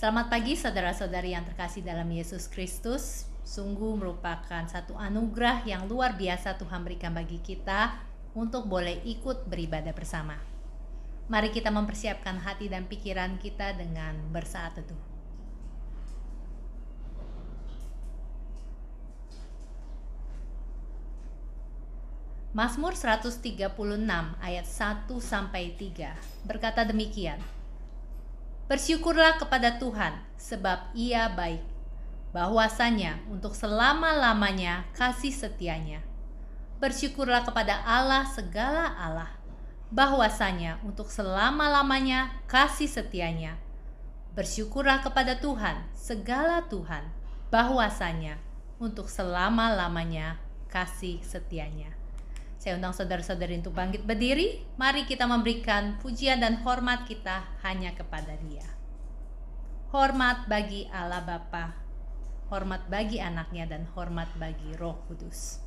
Selamat pagi saudara-saudari yang terkasih dalam Yesus Kristus. Sungguh merupakan satu anugerah yang luar biasa Tuhan berikan bagi kita untuk boleh ikut beribadah bersama. Mari kita mempersiapkan hati dan pikiran kita dengan bersaat teduh. Mazmur 136 ayat 1-3 berkata demikian. Bersyukurlah kepada Tuhan, sebab Ia baik. Bahwasanya untuk selama-lamanya kasih setianya. Bersyukurlah kepada Allah segala Allah. Bahwasanya untuk selama-lamanya kasih setianya. Bersyukurlah kepada Tuhan segala Tuhan. Bahwasanya untuk selama-lamanya kasih setianya. Saya undang saudara-saudari untuk bangkit berdiri. Mari kita memberikan pujian dan hormat kita hanya kepada Dia. Hormat bagi Allah Bapa, hormat bagi anaknya, dan hormat bagi Roh Kudus.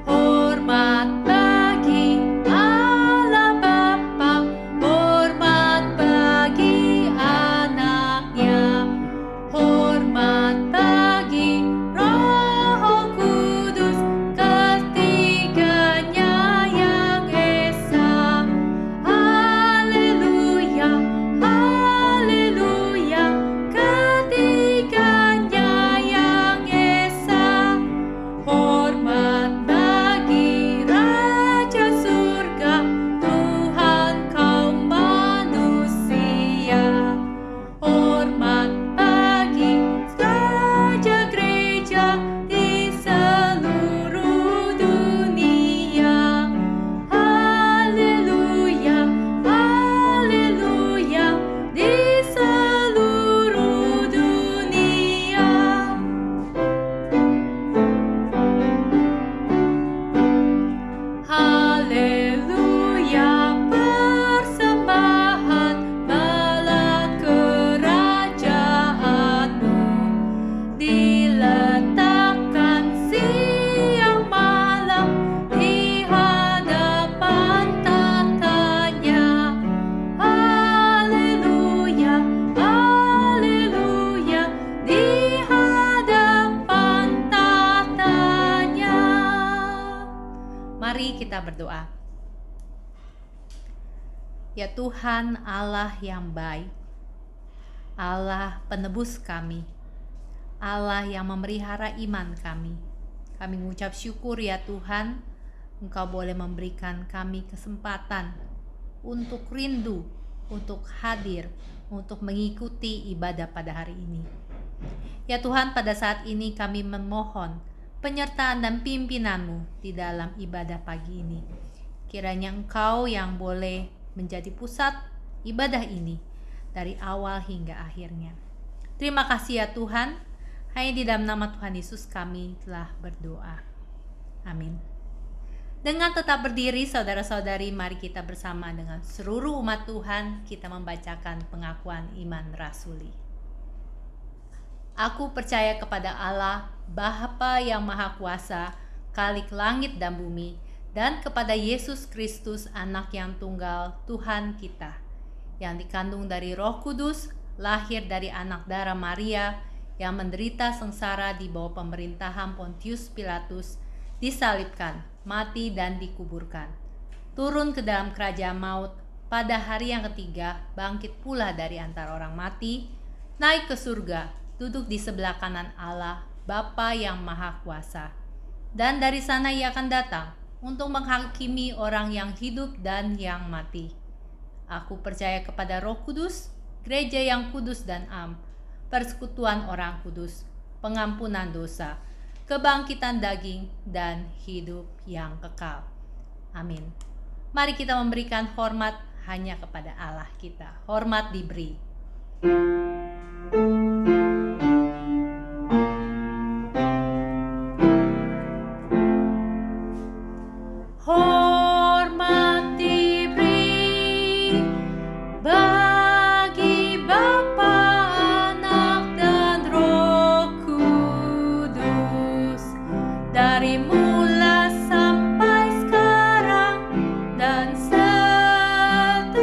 Hormat bagi Allah Bapa, hormat bagi anaknya, hormat bagi Roh Kudus, ketiganya yang esa. Haleluya, haleluya, ketiganya yang esa. Hormat bagi Raja Surga, Tuhan kaum manusia. Hormat bagi Raja Gereja di seluruh dunia. Haleluya, haleluya, di seluruh dunia. Haleluya, persembahan bala kerajaanmu diletakkan siang malam di hadapan tatanya. Haleluya, haleluya, di hadapan tatanya. Mari kita berdoa. Ya Tuhan Allah yang baik, Allah penebus kami, Allah yang memelihara iman kami. Kami mengucap syukur ya Tuhan, Engkau boleh memberikan kami kesempatan untuk rindu, untuk hadir, untuk mengikuti ibadah pada hari ini. Ya Tuhan, pada saat ini kami memohon penyertaan dan pimpinan-Mu di dalam ibadah pagi ini. Kiranya Engkau yang boleh menjadi pusat ibadah ini dari awal hingga akhirnya. Terima kasih ya Tuhan. Hanya di dalam nama Tuhan Yesus kami telah berdoa. Amin. Dengan tetap berdiri saudara-saudari, mari kita bersama dengan seluruh umat Tuhan kita membacakan pengakuan iman rasuli. Aku percaya kepada Allah, Bapa yang Maha Kuasa, Khalik langit dan bumi, dan kepada Yesus Kristus, Anak yang tunggal, Tuhan kita, yang dikandung dari Roh Kudus, lahir dari anak darah Maria, yang menderita sengsara di bawah pemerintahan Pontius Pilatus, disalibkan, mati dan dikuburkan. Turun ke dalam kerajaan maut, pada hari yang ketiga bangkit pula dari antara orang mati, naik ke surga, duduk di sebelah kanan Allah, Bapa yang Maha Kuasa. Dan dari sana Ia akan datang untuk menghakimi orang yang hidup dan yang mati. Aku percaya kepada Roh Kudus, gereja yang kudus dan am, persekutuan orang kudus, pengampunan dosa, kebangkitan daging, dan hidup yang kekal. Amin. Mari kita memberikan hormat hanya kepada Allah kita. Hormat diberi. Hormat diberi bagi Bapa, Anak, dan Roh Kudus, dari mula sampai sekarang dan seterusnya.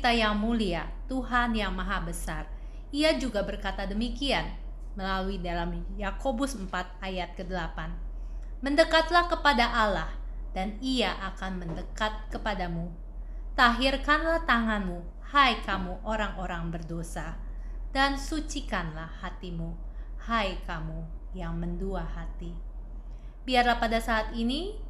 kita yang mulia, Tuhan yang maha besar. Ia juga berkata demikian melalui dalam Yakobus 4 ayat ke-8. Mendekatlah kepada Allah dan ia akan mendekat kepadamu. Tahirkanlah tanganmu, hai kamu orang-orang berdosa, dan sucikanlah hatimu, hai kamu yang mendua hati. Biarlah pada saat ini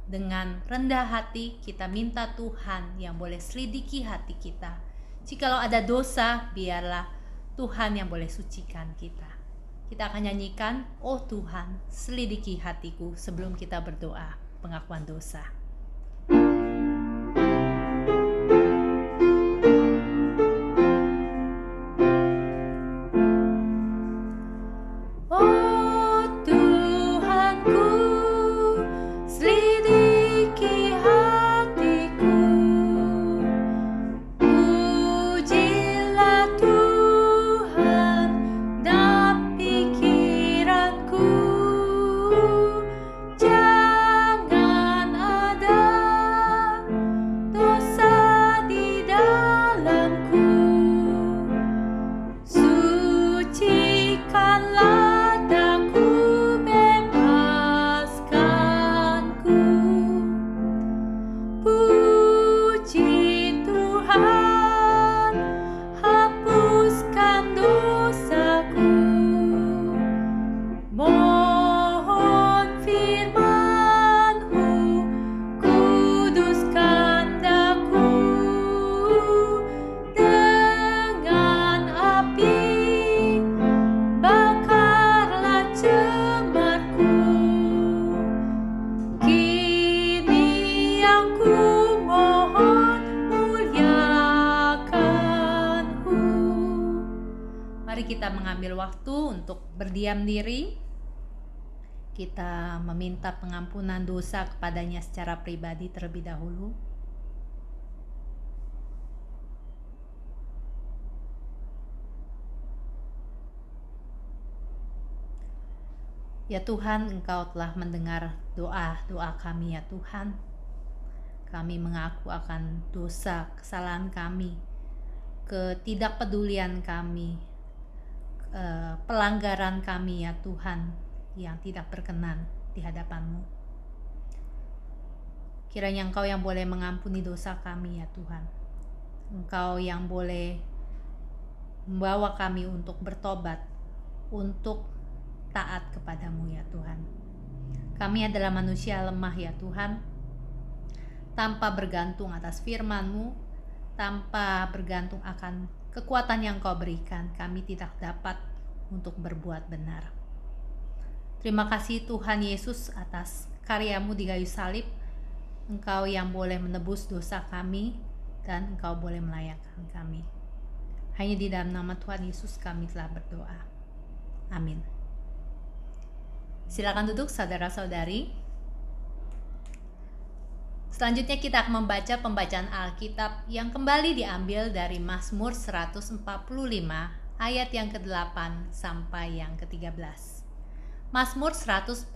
dengan rendah hati kita minta Tuhan yang boleh selidiki hati kita. Jikalau ada dosa, biarlah Tuhan yang boleh sucikan kita. Kita akan nyanyikan, "Oh Tuhan, selidiki hatiku," sebelum kita berdoa pengakuan dosa. Kita mengambil waktu untuk berdiam diri. Kita meminta pengampunan dosa kepadanya secara pribadi terlebih dahulu. Ya Tuhan, Engkau telah mendengar doa-doa kami ya Tuhan. Kami mengaku akan dosa, kesalahan kami, ketidakpedulian kami, pelanggaran kami ya Tuhan yang tidak berkenan di hadapan-Mu. Kiranya Engkau yang boleh mengampuni dosa kami ya Tuhan. Engkau yang boleh membawa kami untuk bertobat, untuk taat kepadamu ya Tuhan. Kami adalah manusia lemah ya Tuhan, tanpa bergantung atas firman-Mu, tanpa bergantung akan kekuatan yang Kau berikan, kami tidak dapat untuk berbuat benar. Terima kasih Tuhan Yesus atas karya-Mu di kayu salib. Engkau yang boleh menebus dosa kami dan Engkau boleh melayakkan kami. Hanya di dalam nama Tuhan Yesus kami telah berdoa. Amin. Silakan duduk saudara-saudari. Selanjutnya kita akan membaca pembacaan Alkitab yang kembali diambil dari Mazmur 145 ayat yang ke-8 sampai yang ke-13. Mazmur 145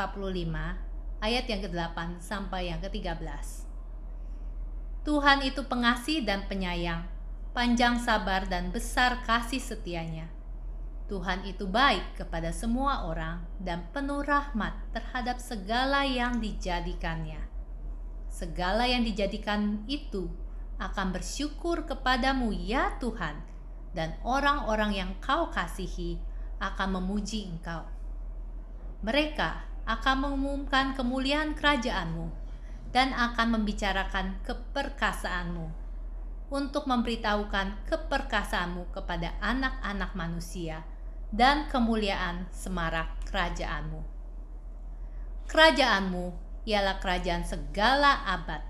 ayat yang ke-8 sampai yang ke-13. Tuhan itu pengasih dan penyayang, panjang sabar dan besar kasih setianya. Tuhan itu baik kepada semua orang dan penuh rahmat terhadap segala yang dijadikannya. Segala yang dijadikan itu akan bersyukur kepadamu ya Tuhan, dan orang-orang yang Kau kasihi akan memuji Engkau. Mereka akan mengumumkan kemuliaan kerajaan-Mu dan akan membicarakan keperkasaanmu, untuk memberitahukan keperkasaanmu kepada anak-anak manusia dan kemuliaan semarak kerajaan-Mu. Kerajaan-Mu ialah kerajaan segala abad,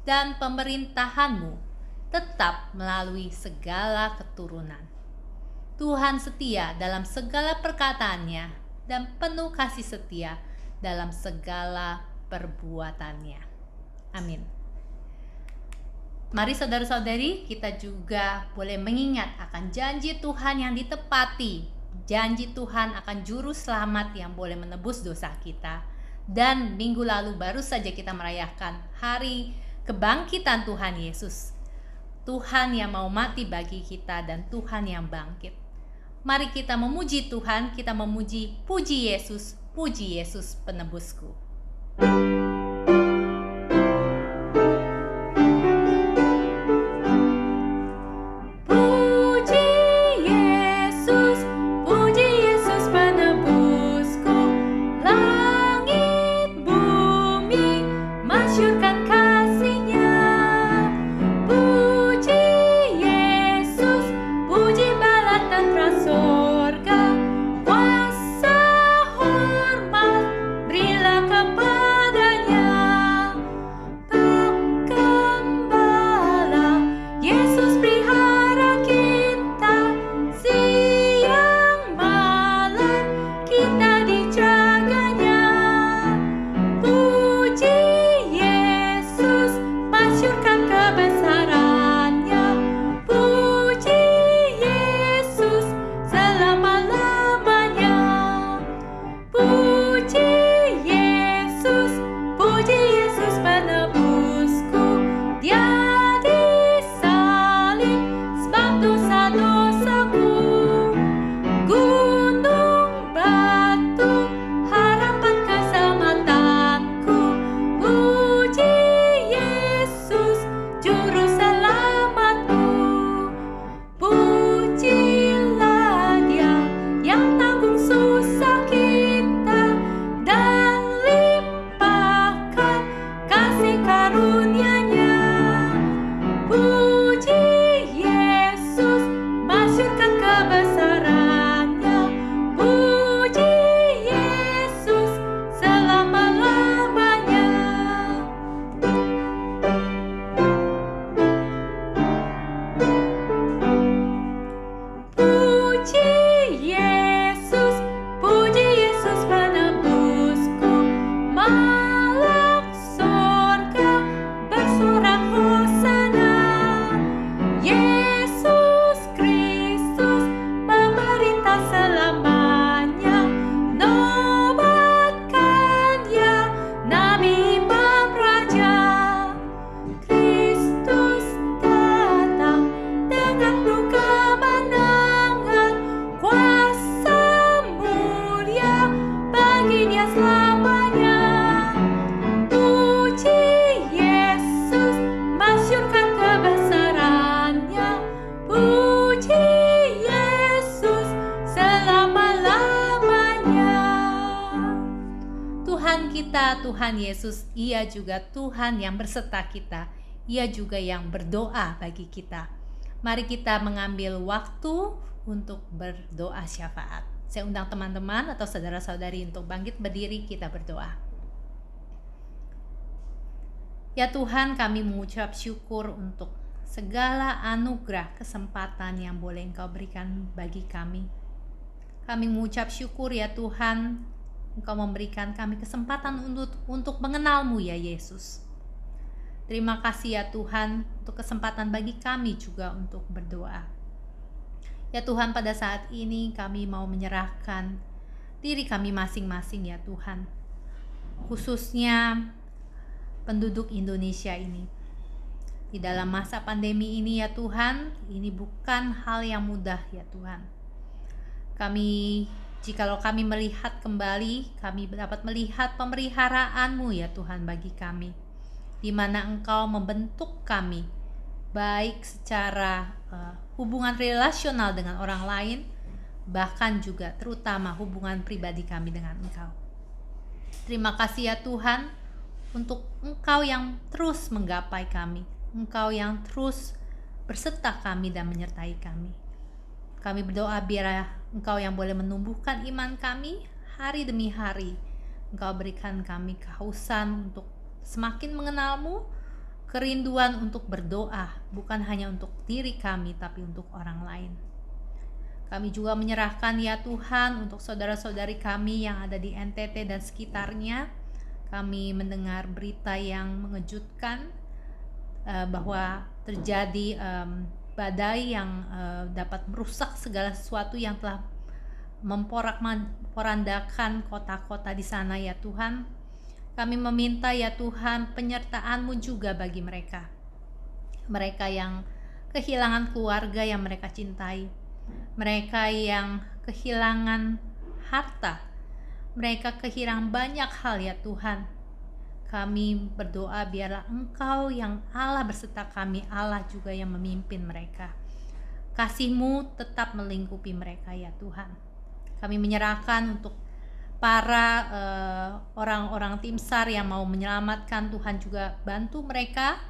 dan pemerintahan-Mu tetap melalui segala keturunan. Tuhan setia dalam segala perkataannya dan penuh kasih setia dalam segala perbuatannya. Amin. Mari saudara-saudari, kita juga boleh mengingat akan janji Tuhan yang ditepati, janji Tuhan akan juru selamat yang boleh menebus dosa kita. Dan minggu lalu baru saja kita merayakan hari kebangkitan Tuhan Yesus. Tuhan yang mau mati bagi kita, dan Tuhan yang bangkit. Mari kita memuji Tuhan, kita memuji puji Yesus penebusku. Tuhan Yesus, Ia juga Tuhan yang berserta kita. Ia juga yang berdoa bagi kita. Mari kita mengambil waktu untuk berdoa syafaat. Saya undang teman-teman atau saudara-saudari untuk bangkit berdiri, kita berdoa. Ya Tuhan, kami mengucap syukur untuk segala anugerah kesempatan yang boleh Engkau berikan bagi kami. Kami mengucap syukur ya Tuhan, Engkau memberikan kami kesempatan untuk mengenal-Mu ya Yesus. Terima kasih ya Tuhan untuk kesempatan bagi kami juga untuk berdoa. Ya Tuhan, pada saat ini kami mau menyerahkan diri kami masing-masing ya Tuhan. Khususnya penduduk Indonesia ini. Di dalam masa pandemi ini ya Tuhan, ini bukan hal yang mudah ya Tuhan. Jikalau kami melihat kembali, kami dapat melihat pemeliharaan-Mu ya Tuhan bagi kami, di mana Engkau membentuk kami, baik secara hubungan relasional dengan orang lain, bahkan juga terutama hubungan pribadi kami dengan Engkau. Terima kasih ya Tuhan, untuk Engkau yang terus menggapai kami, Engkau yang terus berserta kami dan menyertai kami. Kami berdoa biar Engkau yang boleh menumbuhkan iman kami hari demi hari. Engkau berikan kami kehausan untuk semakin mengenal-Mu, kerinduan untuk berdoa, bukan hanya untuk diri kami, tapi untuk orang lain. Kami juga menyerahkan ya Tuhan untuk saudara-saudari kami yang ada di NTT dan sekitarnya. Kami mendengar berita yang mengejutkan bahwa terjadi badai yang dapat merusak segala sesuatu yang telah memporak-porandakan kota-kota di sana ya Tuhan. Kami meminta ya Tuhan penyertaan-Mu juga bagi mereka. Mereka yang kehilangan keluarga yang mereka cintai, mereka yang kehilangan harta, mereka kehilangan banyak hal ya Tuhan. Kami berdoa biarlah Engkau yang Allah berserta kami, Allah juga yang memimpin mereka. Kasih-Mu tetap melingkupi mereka ya Tuhan. Kami menyerahkan untuk para orang-orang tim SAR yang mau menyelamatkan, Tuhan juga bantu mereka.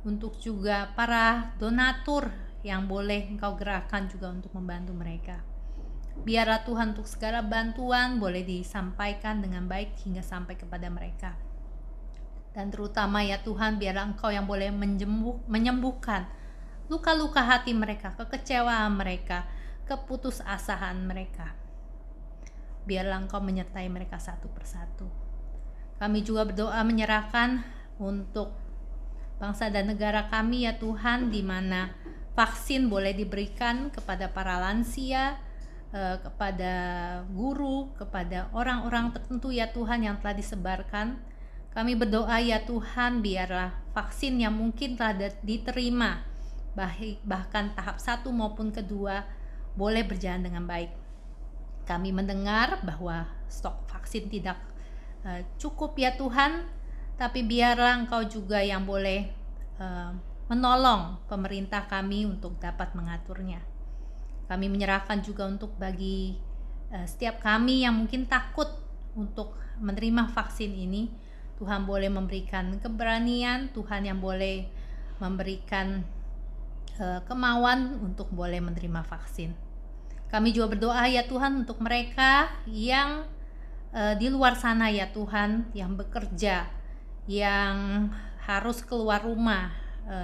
Untuk juga para donatur yang boleh Engkau gerakkan juga untuk membantu mereka. Biarlah Tuhan untuk segala bantuan boleh disampaikan dengan baik hingga sampai kepada mereka. Dan terutama ya Tuhan, biarlah Engkau yang boleh menyembuhkan luka-luka hati mereka, kekecewaan mereka, keputusasaan mereka. Biarlah Engkau menyertai mereka satu persatu. Kami juga berdoa menyerahkan untuk bangsa dan negara kami ya Tuhan, di mana vaksin boleh diberikan kepada para lansia, kepada guru, kepada orang-orang tertentu ya Tuhan yang telah disebarkan. Kami berdoa ya Tuhan, biarlah vaksin yang mungkin telah diterima, bahkan tahap 1 maupun kedua, boleh berjalan dengan baik. Kami mendengar bahwa stok vaksin tidak cukup ya Tuhan, tapi biarlah Engkau juga yang boleh menolong pemerintah kami untuk dapat mengaturnya. Kami menyerahkan juga untuk bagi setiap kami yang mungkin takut untuk menerima vaksin ini, Tuhan boleh memberikan keberanian, Tuhan yang boleh memberikan kemauan untuk boleh menerima vaksin. Kami juga berdoa ya Tuhan untuk mereka yang di luar sana ya Tuhan, yang bekerja, yang harus keluar rumah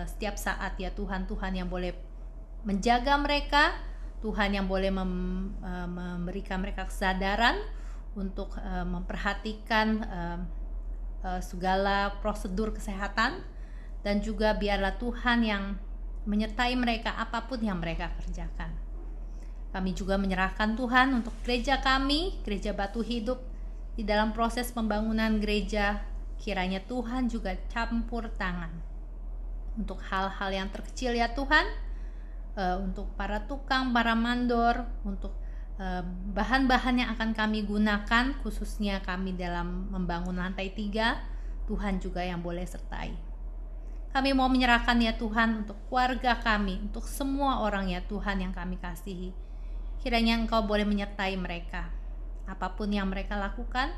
setiap saat ya Tuhan. Tuhan yang boleh menjaga mereka, Tuhan yang boleh memberikan mereka kesadaran untuk memperhatikan segala prosedur kesehatan, dan juga biarlah Tuhan yang menyertai mereka apapun yang mereka kerjakan. Kami juga menyerahkan Tuhan untuk gereja kami, Gereja Batu Hidup, di dalam proses pembangunan gereja. Kiranya Tuhan juga campur tangan untuk hal-hal yang terkecil ya Tuhan, untuk para tukang, para mandor, untuk bahan-bahan yang akan kami gunakan, khususnya kami dalam membangun lantai 3, Tuhan juga yang boleh sertai. Kami mau menyerahkan ya Tuhan untuk keluarga kami, untuk semua orang ya Tuhan yang kami kasihi. Kiranya Engkau boleh menyertai mereka, apapun yang mereka lakukan,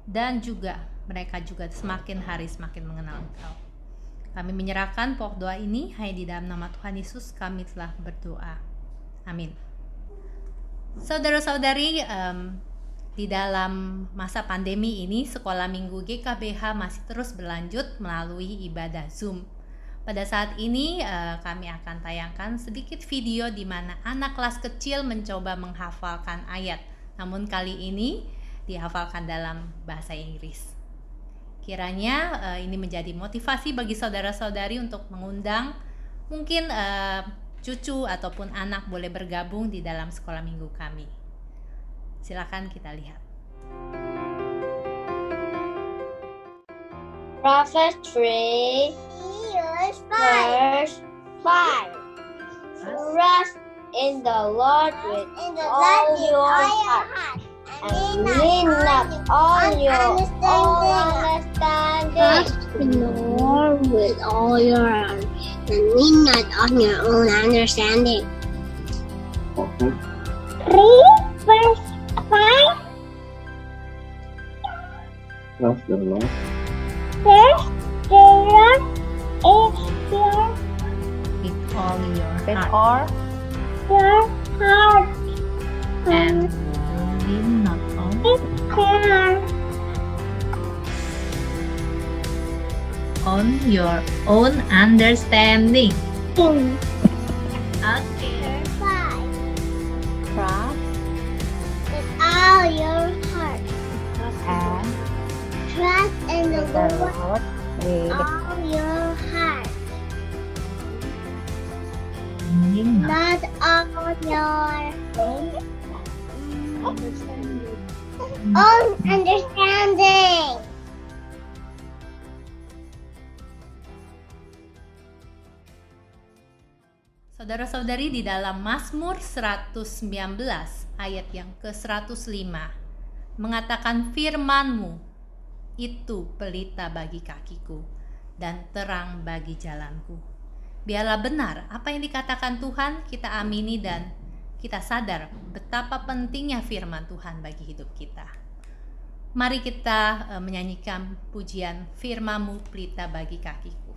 dan juga mereka juga semakin hari semakin mengenal Engkau. Kami menyerahkan pokok doa ini hanya di dalam nama Tuhan Yesus kami telah berdoa. Amin. Saudara-saudari, di dalam masa pandemi ini, sekolah minggu GKBH masih terus berlanjut melalui ibadah Zoom. Pada saat ini kami akan tayangkan sedikit video di mana anak kelas kecil mencoba menghafalkan ayat. Namun kali ini dihafalkan dalam bahasa Inggris. Kiranya ini menjadi motivasi bagi saudara-saudari untuk mengundang mungkin cucu ataupun anak boleh bergabung di dalam sekolah minggu kami. Silakan kita lihat. Proverbs 3 verse 5. Trust in the Lord with all your heart, and lean not on your own understanding. Trust in the Lord with all your heart, and lean not on your own understanding. 3 verse 5. Trust the Lord. Trust the Lord is With all your With heart all your heart, and lean not on your own understanding. Okay. trust with all your heart. and Trust in the the Lord Lord with with all your heart, Lean not not on your own understanding. Saudara-saudari, di dalam Mazmur 119 ayat yang ke-105 mengatakan, firman-Mu itu pelita bagi kakiku dan terang bagi jalanku. Biarlah benar apa yang dikatakan Tuhan kita amini dan kita sadar betapa pentingnya firman Tuhan bagi hidup kita. Mari kita menyanyikan pujian firman-Mu pelita bagi kakiku.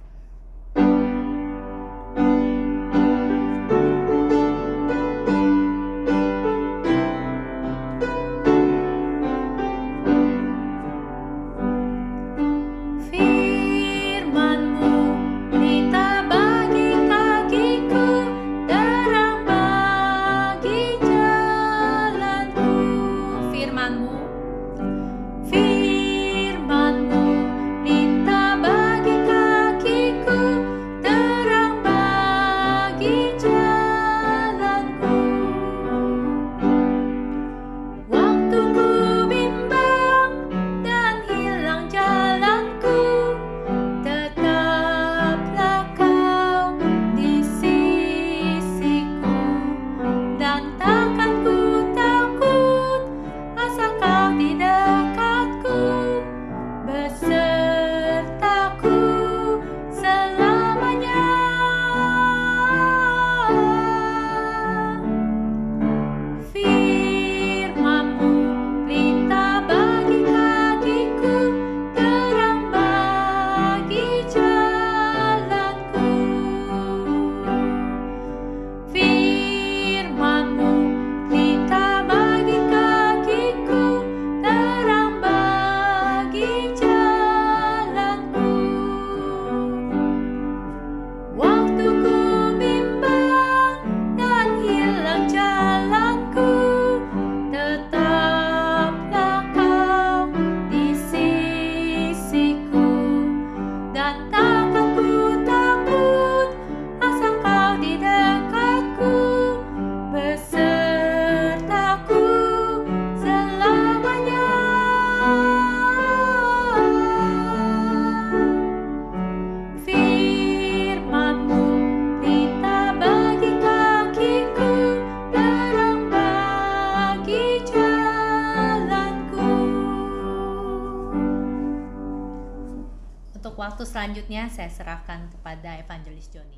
Waktu selanjutnya saya serahkan kepada Evangelis Joni.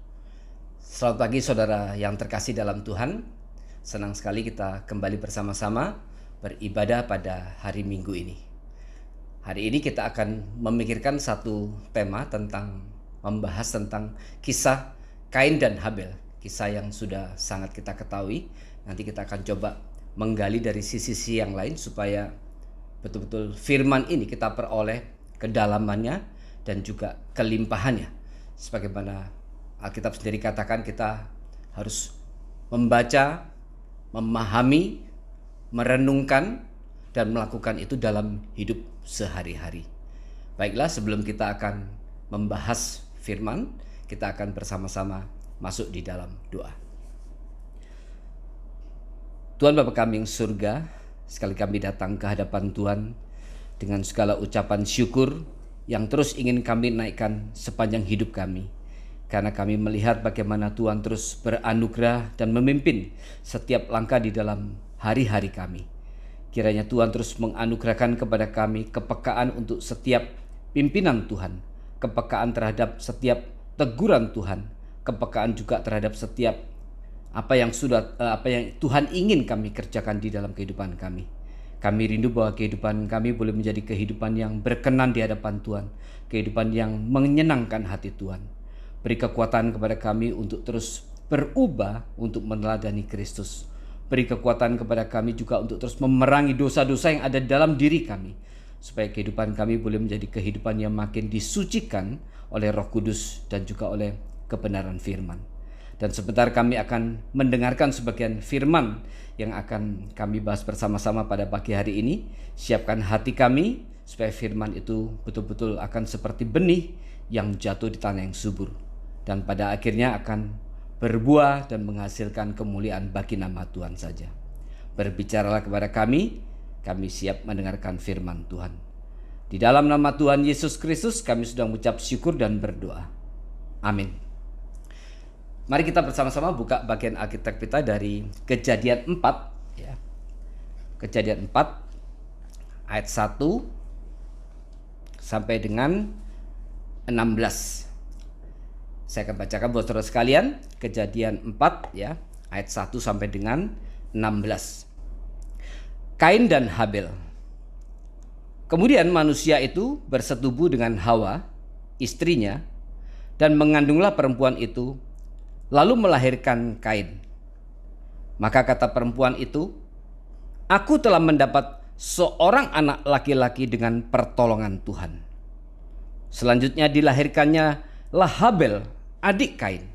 Selamat pagi saudara yang terkasih dalam Tuhan. Senang sekali kita kembali bersama-sama beribadah pada hari Minggu ini. Hari ini kita akan memikirkan satu tema membahas tentang kisah Kain dan Habel. Kisah yang sudah sangat kita ketahui. Nanti kita akan coba menggali dari sisi-sisi yang lain supaya betul-betul firman ini kita peroleh kedalamannya dan juga kelimpahannya. Sebagaimana Alkitab sendiri katakan, kita harus membaca, memahami, merenungkan, dan melakukan itu dalam hidup sehari-hari. Baiklah, sebelum kita akan membahas firman, kita akan bersama-sama masuk di dalam doa. Tuhan Bapa kami yang surga, sekali kami datang ke hadapan Tuhan dengan segala ucapan syukur yang terus ingin kami naikkan sepanjang hidup kami. Karena kami melihat bagaimana Tuhan terus beranugerah dan memimpin setiap langkah di dalam hari-hari kami. Kiranya Tuhan terus menganugerahkan kepada kami kepekaan untuk setiap pimpinan Tuhan, kepekaan terhadap setiap teguran Tuhan, kepekaan juga terhadap setiap apa yang Tuhan ingin kami kerjakan di dalam kehidupan kami. Kami rindu bahwa kehidupan kami boleh menjadi kehidupan yang berkenan di hadapan Tuhan, kehidupan yang menyenangkan hati Tuhan. Beri kekuatan kepada kami untuk terus berubah untuk meneladani Kristus. Beri kekuatan kepada kami juga untuk terus memerangi dosa-dosa yang ada dalam diri kami, supaya kehidupan kami boleh menjadi kehidupan yang makin disucikan oleh Roh Kudus dan juga oleh kebenaran firman. Dan sebentar kami akan mendengarkan sebagian firman yang akan kami bahas bersama-sama pada pagi hari ini. Siapkan hati kami supaya firman itu betul-betul akan seperti benih yang jatuh di tanah yang subur, dan pada akhirnya akan berbuah dan menghasilkan kemuliaan bagi nama Tuhan saja. Berbicaralah kepada kami siap mendengarkan firman Tuhan. Di dalam nama Tuhan Yesus Kristus kami sudah mengucap syukur dan berdoa. Amin. Mari kita bersama-sama buka bagian Alkitab kita dari Kejadian 4 ya. Kejadian 4 ayat 1 sampai dengan 16. Saya akan bacakan buat saudara sekalian, Kejadian 4 ya, ayat 1 sampai dengan 16. Kain dan Habel. Kemudian manusia itu bersetubuh dengan Hawa, istrinya, dan mengandunglah perempuan itu, lalu melahirkan Kain. Maka kata perempuan itu, "Aku telah mendapat seorang anak laki-laki dengan pertolongan Tuhan." Selanjutnya dilahirkannya lah Habel, adik Kain.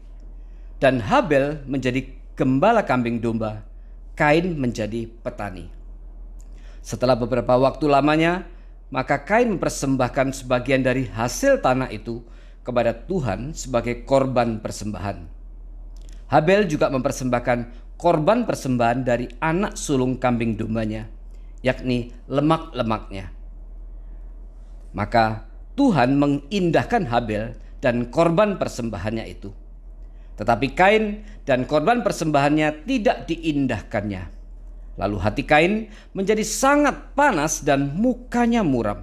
Dan Habel menjadi gembala kambing domba, Kain menjadi petani. Setelah beberapa waktu lamanya, maka Kain mempersembahkan sebagian dari hasil tanah itu kepada Tuhan sebagai korban persembahan. Habel juga mempersembahkan korban persembahan dari anak sulung kambing dombanya, yakni lemak-lemaknya. Maka Tuhan mengindahkan Habel dan korban persembahannya itu. Tetapi Kain dan korban persembahannya tidak diindahkannya. Lalu hati Kain menjadi sangat panas dan mukanya muram.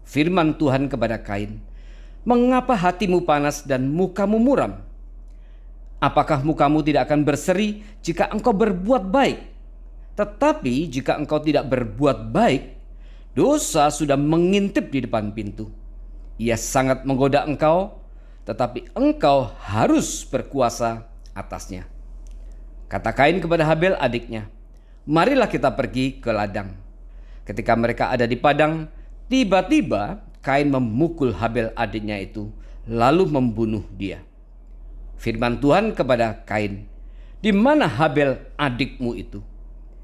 Firman Tuhan kepada Kain, "Mengapa hatimu panas dan mukamu muram? Apakah mukamu tidak akan berseri jika engkau berbuat baik? Tetapi jika engkau tidak berbuat baik, dosa sudah mengintip di depan pintu. Ia sangat menggoda engkau, tetapi engkau harus berkuasa atasnya." Kata Kain kepada Habel adiknya, "Marilah kita pergi ke ladang." Ketika mereka ada di padang, tiba-tiba Kain memukul Habel adiknya itu, lalu membunuh dia. Firman Tuhan kepada Kain, "Di mana Habel adikmu itu?"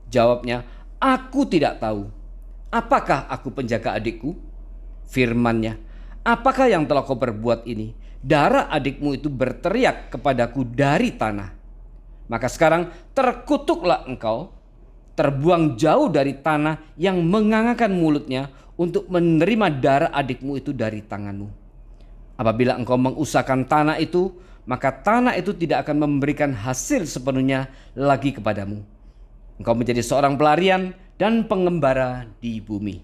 Jawabnya, "Aku tidak tahu. Apakah aku penjaga adikku?" Firman-Nya, "Apakah yang telah kau perbuat ini? Darah adikmu itu berteriak kepadaku dari tanah. Maka sekarang terkutuklah engkau, terbuang jauh dari tanah yang mengangakan mulutnya untuk menerima darah adikmu itu dari tanganmu. Apabila engkau mengusahakan tanah itu, maka tanah itu tidak akan memberikan hasil sepenuhnya lagi kepadamu. Engkau menjadi seorang pelarian dan pengembara di bumi."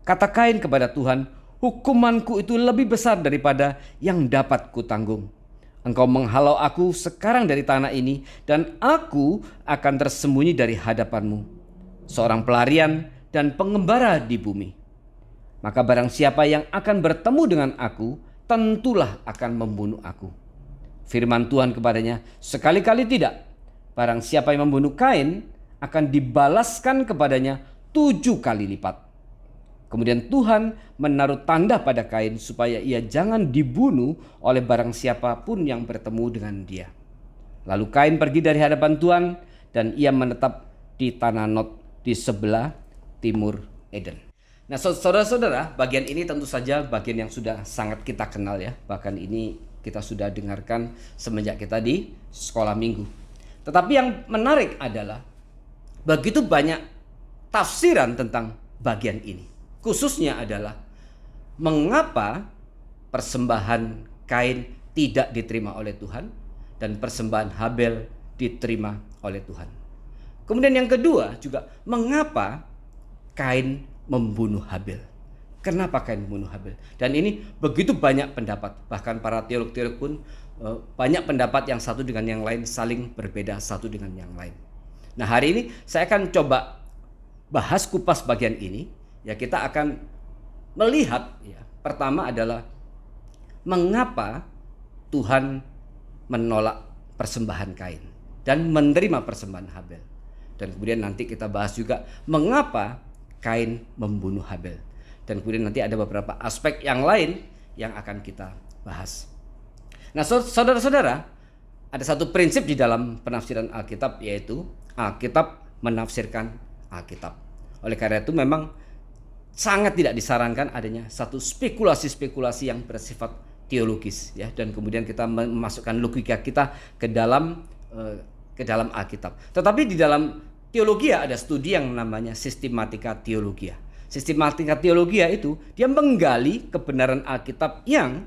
Kata Kain kepada Tuhan, "Hukumanku itu lebih besar daripada yang dapat kutanggung. Engkau menghalau aku sekarang dari tanah ini, dan aku akan tersembunyi dari hadapanmu, seorang pelarian dan pengembara di bumi. Maka barang siapa yang akan bertemu dengan aku, tentulah akan membunuh aku." Firman Tuhan kepadanya, "Sekali-kali tidak. Barang siapa yang membunuh Kain, akan dibalaskan kepadanya 7 kali lipat." Kemudian Tuhan menaruh tanda pada Kain supaya ia jangan dibunuh oleh barang siapapun yang bertemu dengan dia. Lalu Kain pergi dari hadapan Tuhan dan ia menetap di tanah Nod di sebelah timur Eden. Nah, saudara-saudara, bagian ini tentu saja bagian yang sudah sangat kita kenal ya. Bahkan ini kita sudah dengarkan semenjak kita di sekolah minggu. Tetapi yang menarik adalah begitu banyak tafsiran tentang bagian ini. Khususnya adalah mengapa persembahan Kain tidak diterima oleh Tuhan dan persembahan Habel diterima oleh Tuhan. Kemudian yang kedua juga, mengapa Kain membunuh Habel? Kenapa Kain membunuh Habel? Dan ini begitu banyak pendapat. Bahkan para teolog-teolog pun banyak pendapat yang satu dengan yang lain saling berbeda satu dengan yang lain. Nah, hari ini saya akan coba bahas kupas bagian ini. Ya, kita akan melihat ya, pertama adalah mengapa Tuhan menolak persembahan Kain dan menerima persembahan Habel. Dan kemudian nanti kita bahas juga mengapa Kain membunuh Habel. Dan kemudian nanti ada beberapa aspek yang lain yang akan kita bahas. Nah, saudara-saudara, ada satu prinsip di dalam penafsiran Alkitab, yaitu Alkitab menafsirkan Alkitab. Oleh karena itu memang sangat tidak disarankan adanya satu spekulasi-spekulasi yang bersifat teologis ya, dan kemudian kita memasukkan logika kita ke dalam Alkitab. Tetapi di dalam teologia ada studi yang namanya sistematika teologia. Sistematika teologia itu dia menggali kebenaran Alkitab yang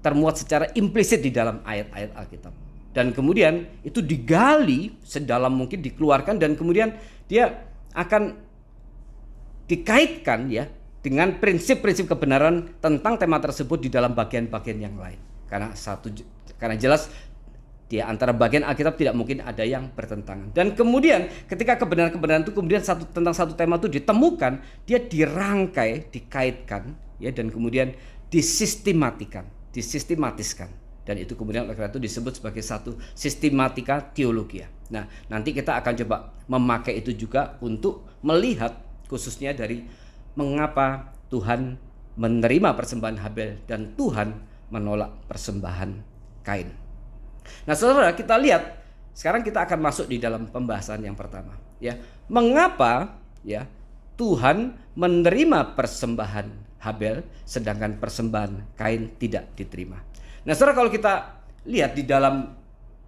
termuat secara implisit di dalam ayat-ayat Alkitab. Dan kemudian itu digali sedalam mungkin, dikeluarkan, dan kemudian dia akan dikaitkan ya dengan prinsip-prinsip kebenaran tentang tema tersebut di dalam bagian-bagian yang lain. Karena jelas di antara bagian Alkitab tidak mungkin ada yang bertentangan. Dan kemudian ketika kebenaran-kebenaran itu kemudian tentang satu tema itu ditemukan, dia dirangkai, dikaitkan ya, dan kemudian disistematiskan. Dan itu kemudian oleh karena itu disebut sebagai satu sistematika teologia. Nah, nanti kita akan coba memakai itu juga untuk melihat khususnya dari mengapa Tuhan menerima persembahan Habel dan Tuhan menolak persembahan Kain. Nah, saudara, kita lihat sekarang kita akan masuk di dalam pembahasan yang pertama ya. Mengapa ya Tuhan menerima persembahan Habel sedangkan persembahan Kain tidak diterima? Nah, saudara, kalau kita lihat di dalam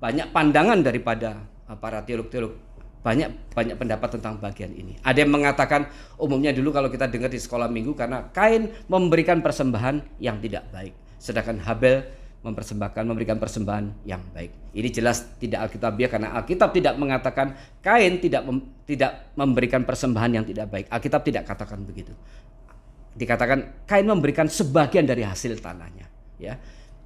banyak pandangan daripada para teolog-teolog, banyak pendapat tentang bagian ini. Ada yang mengatakan umumnya dulu kalau kita dengar di sekolah minggu, karena Kain memberikan persembahan yang tidak baik, sedangkan Habel memberikan persembahan yang baik. Ini jelas tidak alkitabiah, karena Alkitab tidak mengatakan Kain tidak memberikan persembahan yang tidak baik. Alkitab tidak katakan begitu. Dikatakan Kain memberikan sebagian dari hasil tanahnya ya.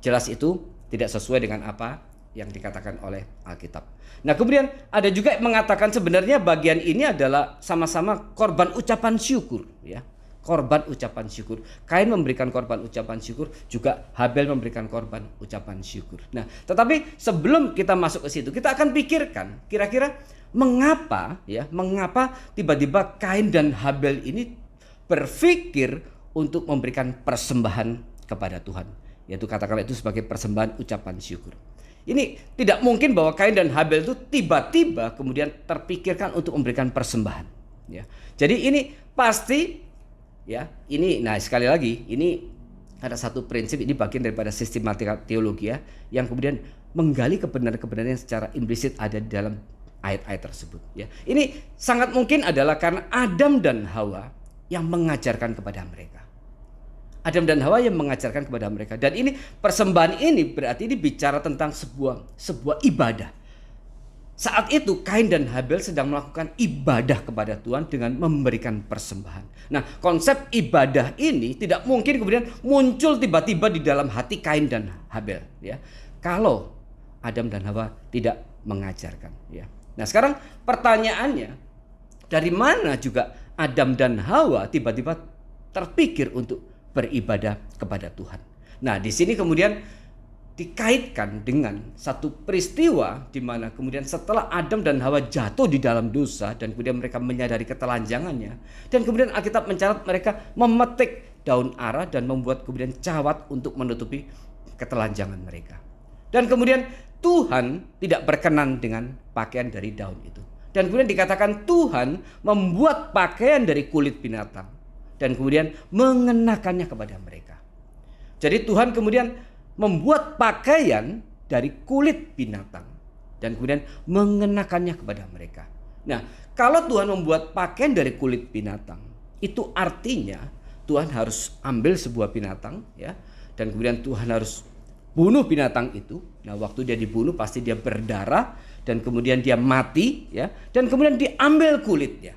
Jelas itu tidak sesuai dengan apa yang dikatakan oleh Alkitab. Nah, kemudian ada juga yang mengatakan sebenarnya bagian ini adalah sama-sama korban ucapan syukur ya. Korban ucapan syukur. Kain memberikan korban ucapan syukur, juga Habel memberikan korban ucapan syukur. Nah, tetapi sebelum kita masuk ke situ, kita akan pikirkan kira-kira mengapa tiba-tiba Kain dan Habel ini berpikir untuk memberikan persembahan kepada Tuhan. Yaitu katakanlah itu sebagai persembahan ucapan syukur. Ini tidak mungkin bahwa Kain dan Habel itu tiba-tiba kemudian terpikirkan untuk memberikan persembahan ya. Jadi ini pasti ya, ini nah sekali lagi ini ada satu prinsip, ini bagian daripada sistematika teologi ya, yang kemudian menggali kebenaran-kebenaran yang secara implisit ada di dalam ayat-ayat tersebut ya. Ini sangat mungkin adalah karena Adam dan Hawa yang mengajarkan kepada mereka. Adam dan Hawa yang mengajarkan kepada mereka. Dan ini persembahan ini berarti ini bicara tentang sebuah ibadah. Saat itu Kain dan Habel sedang melakukan ibadah kepada Tuhan dengan memberikan persembahan. Nah, konsep ibadah ini tidak mungkin kemudian muncul tiba-tiba di dalam hati Kain dan Habel ya, kalau Adam dan Hawa tidak mengajarkan ya. Nah, sekarang pertanyaannya, dari mana juga Adam dan Hawa tiba-tiba terpikir untuk beribadah kepada Tuhan? Nah, di sini kemudian dikaitkan dengan satu peristiwa di mana kemudian setelah Adam dan Hawa jatuh di dalam dosa dan kemudian mereka menyadari ketelanjangannya, dan kemudian Alkitab mencatat mereka memetik daun ara dan membuat kemudian cawat untuk menutupi ketelanjangan mereka. Dan kemudian Tuhan tidak berkenan dengan pakaian dari daun itu. Dan kemudian dikatakan Tuhan membuat pakaian dari kulit binatang dan kemudian mengenakannya kepada mereka. Jadi Tuhan kemudian membuat pakaian dari kulit binatang dan kemudian mengenakannya kepada mereka. Nah, kalau Tuhan membuat pakaian dari kulit binatang, itu artinya Tuhan harus ambil sebuah binatang ya, dan kemudian Tuhan harus bunuh binatang itu. Nah, waktu dia dibunuh pasti dia berdarah dan kemudian dia mati ya, dan kemudian diambil kulitnya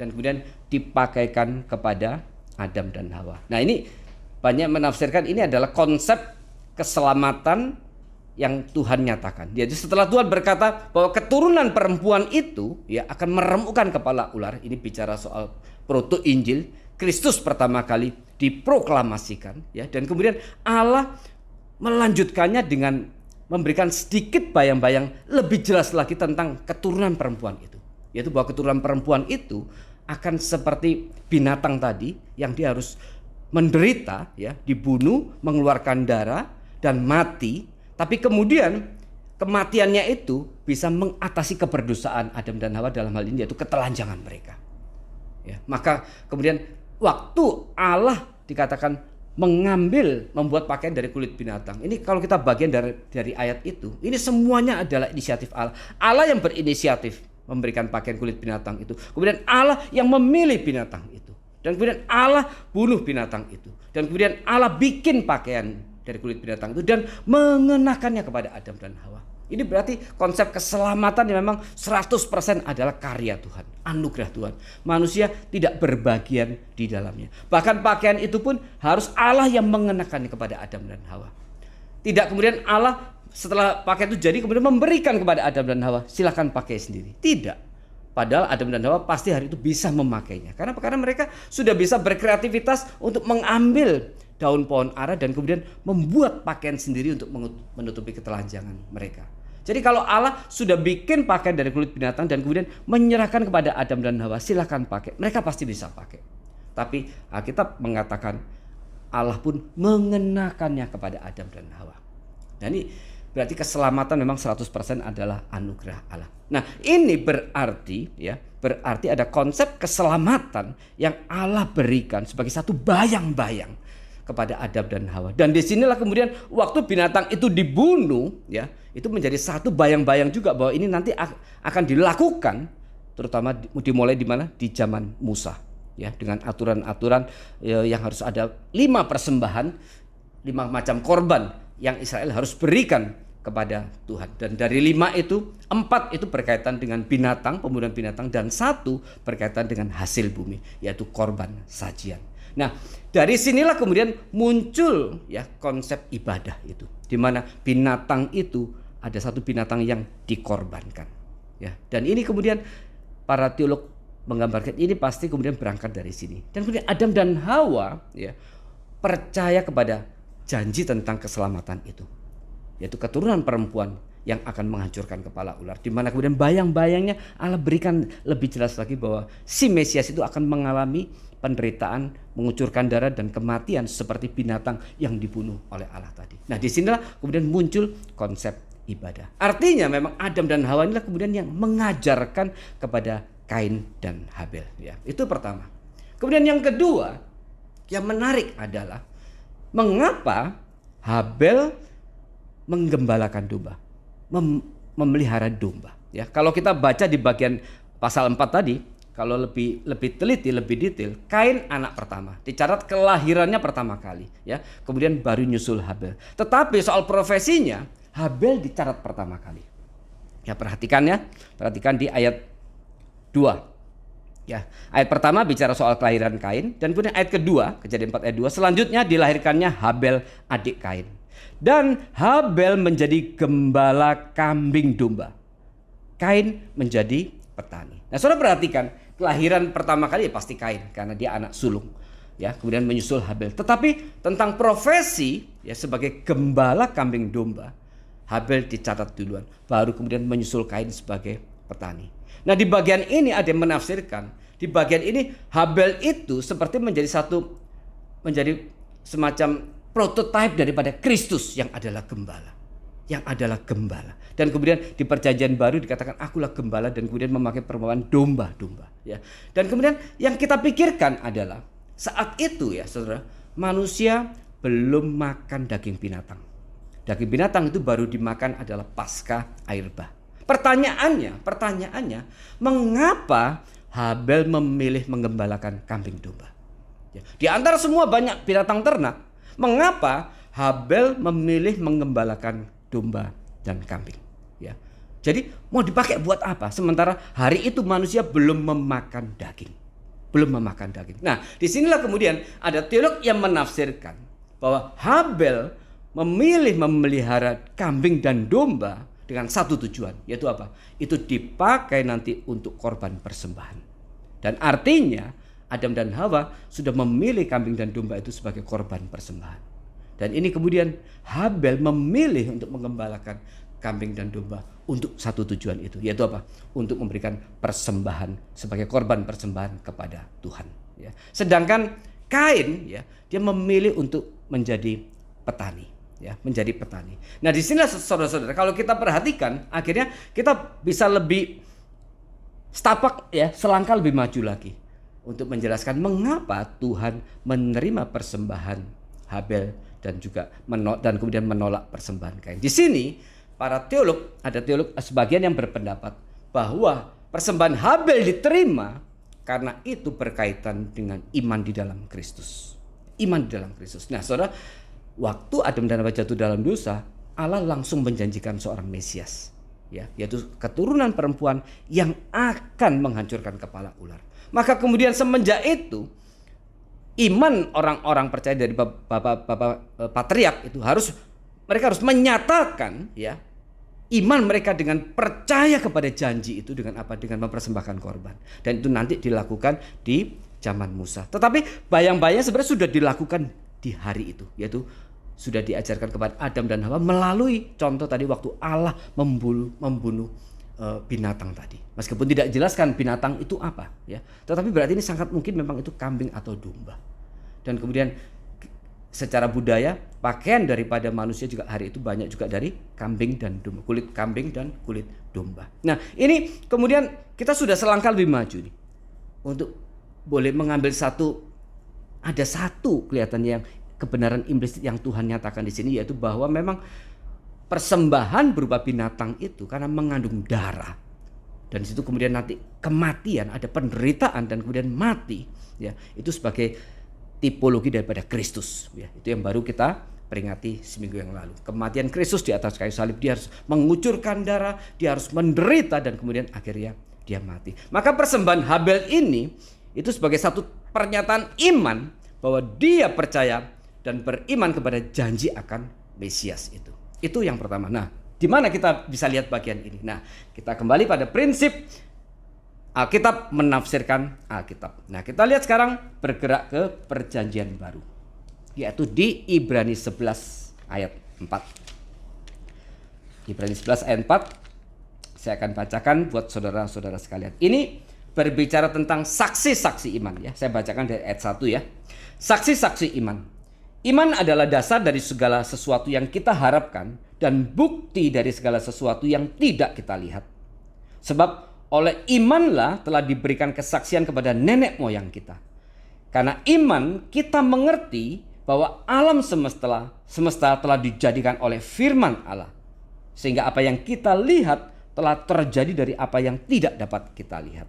dan kemudian dipakaikan kepada Adam dan Hawa. Nah, ini banyak menafsirkan ini adalah konsep keselamatan yang Tuhan nyatakan. Jadi setelah Tuhan berkata bahwa keturunan perempuan itu ya akan meremukkan kepala ular, ini bicara soal proto Injil, Kristus pertama kali diproklamasikan ya, dan kemudian Allah melanjutkannya dengan memberikan sedikit bayang-bayang lebih jelas lagi tentang keturunan perempuan itu. Yaitu bahwa keturunan perempuan itu akan seperti binatang tadi yang dia harus menderita ya, dibunuh, mengeluarkan darah dan mati, tapi kemudian kematiannya itu bisa mengatasi keberdosaan Adam dan Hawa dalam hal ini, yaitu ketelanjangan mereka. Ya, maka kemudian waktu Allah dikatakan membuat pakaian dari kulit binatang. Ini kalau kita bagian dari ayat itu, ini semuanya adalah inisiatif Allah. Allah yang berinisiatif memberikan pakaian kulit binatang itu. Kemudian Allah yang memilih binatang itu. Dan kemudian Allah bunuh binatang itu. Dan kemudian Allah bikin pakaian dari kulit binatang itu dan mengenakannya kepada Adam dan Hawa. Ini berarti konsep keselamatan yang memang 100% adalah karya Tuhan, anugerah Tuhan. Manusia tidak berbagian di dalamnya. Bahkan pakaian itu pun harus Allah yang mengenakannya kepada Adam dan Hawa. Tidak kemudian Allah setelah pakaian itu jadi kemudian memberikan kepada Adam dan Hawa, silakan pakai sendiri. Tidak. Padahal Adam dan Hawa pasti hari itu bisa memakainya. Karena mereka sudah bisa berkreativitas untuk mengambil daun pohon ara dan kemudian membuat pakaian sendiri untuk menutupi ketelanjangan mereka. Jadi kalau Allah sudah bikin pakaian dari kulit binatang dan kemudian menyerahkan kepada Adam dan Hawa, silakan pakai. Mereka pasti bisa pakai. Tapi Alkitab mengatakan Allah pun mengenakannya kepada Adam dan Hawa. Nah ini berarti keselamatan memang 100% adalah anugerah Allah. Nah ini berarti ada konsep keselamatan yang Allah berikan sebagai satu bayang-bayang kepada Adam dan Hawa. Dan disinilah kemudian waktu binatang itu dibunuh, itu menjadi satu bayang-bayang juga bahwa ini nanti akan dilakukan, terutama dimulai di mana? Di zaman Musa, dengan aturan-aturan yang harus ada 5 persembahan, 5 macam korban yang Israel harus berikan kepada Tuhan. Dan dari 5 itu, 4 itu berkaitan dengan binatang, pembunuhan binatang, dan 1 berkaitan dengan hasil bumi, yaitu korban sajian. Nah, dari sinilah kemudian muncul konsep ibadah itu, di mana binatang itu ada satu binatang yang dikorbankan. Dan ini kemudian para teolog menggambarkan ini pasti kemudian berangkat dari sini. Dan kemudian Adam dan Hawa percaya kepada janji tentang keselamatan itu, yaitu keturunan perempuan yang akan menghancurkan kepala ular, di mana kemudian bayang-bayangnya Allah berikan lebih jelas lagi bahwa si Mesias itu akan mengalami penderitaan, mengucurkan darah dan kematian seperti binatang yang dibunuh oleh Allah tadi. Nah, disinilah kemudian muncul konsep ibadah. Artinya memang Adam dan Hawa inilah kemudian yang mengajarkan kepada Kain dan Habel. Itu pertama. Kemudian yang kedua yang menarik adalah mengapa Habel menggembalakan domba, memelihara domba. Kalau kita baca di bagian pasal 4 tadi, kalau lebih teliti, lebih detail, Kain anak pertama, dicatat kelahirannya pertama kali, kemudian baru nyusul Habel. Tetapi soal profesinya, Habel dicatat pertama kali. Perhatikan di ayat 2. Ayat pertama bicara soal kelahiran Kain, dan kemudian ayat kedua, Kejadian 4 ayat 2, selanjutnya dilahirkannya Habel adik Kain. Dan Habel menjadi gembala kambing domba, Kain menjadi petani. Nah, saudara perhatikan, kelahiran pertama kali pasti Kain karena dia anak sulung, kemudian menyusul Habel. Tetapi tentang profesi sebagai gembala kambing domba, Habel dicatat duluan, baru kemudian menyusul Kain sebagai petani. Nah, di bagian ini ada yang menafsirkan, di bagian ini Habel itu seperti menjadi semacam prototipe daripada Kristus yang adalah gembala. Dan kemudian di perjanjian baru dikatakan akulah gembala, dan kemudian memakai perumpamaan domba-domba. Dan kemudian yang kita pikirkan adalah saat itu saudara, manusia belum makan daging binatang. Daging binatang itu baru dimakan adalah pasca air bah. Pertanyaannya, mengapa Habel memilih menggembalakan kambing domba? Di antara semua banyak binatang ternak, mengapa Habel memilih menggembalakan domba dan kambing? Jadi mau dipakai buat apa? Sementara hari itu manusia belum memakan daging. Nah, disinilah kemudian ada teolog yang menafsirkan bahwa Habel memilih memelihara kambing dan domba dengan satu tujuan, yaitu apa? Itu dipakai nanti untuk korban persembahan. Dan artinya Adam dan Hawa sudah memilih kambing dan domba itu sebagai korban persembahan. Dan ini kemudian Habel memilih untuk menggembalakan kambing dan domba untuk satu tujuan itu, yaitu apa? Untuk memberikan persembahan sebagai korban persembahan kepada Tuhan. Sedangkan Kain, dia memilih untuk menjadi petani. Nah, di sini saudara-saudara, kalau kita perhatikan, akhirnya kita bisa lebih selangkah lebih maju lagi untuk menjelaskan mengapa Tuhan menerima persembahan Habel dan kemudian menolak persembahan Kain. Di sini ada teolog sebagian yang berpendapat bahwa persembahan Habel diterima karena itu berkaitan dengan iman di dalam Kristus. Nah, saudara, waktu Adam dan Hawa jatuh dalam dosa, Allah langsung menjanjikan seorang Mesias, ya, yaitu keturunan perempuan yang akan menghancurkan kepala ular. Maka kemudian semenjak itu iman orang-orang percaya dari bapak patriark itu mereka harus menyatakan, ya, iman mereka dengan percaya kepada janji itu dengan apa? Dengan mempersembahkan korban. Dan itu nanti dilakukan di zaman Musa. Tetapi bayang-bayang sebenarnya sudah dilakukan di hari itu, yaitu sudah diajarkan kepada Adam dan Hawa melalui contoh tadi waktu Allah membunuh binatang tadi. Meskipun tidak jelaskan binatang itu apa, ya. Tetapi berarti ini sangat mungkin memang itu kambing atau domba. Dan kemudian secara budaya pakaian daripada manusia juga hari itu banyak juga dari kambing dan domba, kulit kambing dan kulit domba. Nah, ini kemudian kita sudah selangkah lebih maju nih untuk boleh mengambil ada satu kelihatannya yang kebenaran implisit yang Tuhan nyatakan di sini, yaitu bahwa memang persembahan berupa binatang itu karena mengandung darah, dan di situ kemudian nanti kematian, ada penderitaan dan kemudian mati, ya, itu sebagai tipologi daripada Kristus, ya. Itu yang baru kita peringati seminggu yang lalu. Kematian Kristus di atas kayu salib, dia harus mengucurkan darah, dia harus menderita dan kemudian akhirnya dia mati. Maka persembahan Habel ini itu sebagai satu pernyataan iman bahwa dia percaya dan beriman kepada janji akan Mesias itu. Itu yang pertama. Nah, di mana kita bisa lihat bagian ini? Nah, kita kembali pada prinsip Alkitab menafsirkan Alkitab. Nah, kita lihat sekarang bergerak ke perjanjian baru, yaitu di Ibrani 11 ayat 4. Ibrani 11 ayat 4 saya akan bacakan buat saudara-saudara sekalian. Ini berbicara tentang saksi-saksi iman, ya. Saya bacakan dari ayat 1, ya. Saksi-saksi iman. Iman adalah dasar dari segala sesuatu yang kita harapkan dan bukti dari segala sesuatu yang tidak kita lihat. Sebab oleh imanlah telah diberikan kesaksian kepada nenek moyang kita. Karena iman kita mengerti bahwa alam semesta telah dijadikan oleh firman Allah. Sehingga apa yang kita lihat telah terjadi dari apa yang tidak dapat kita lihat.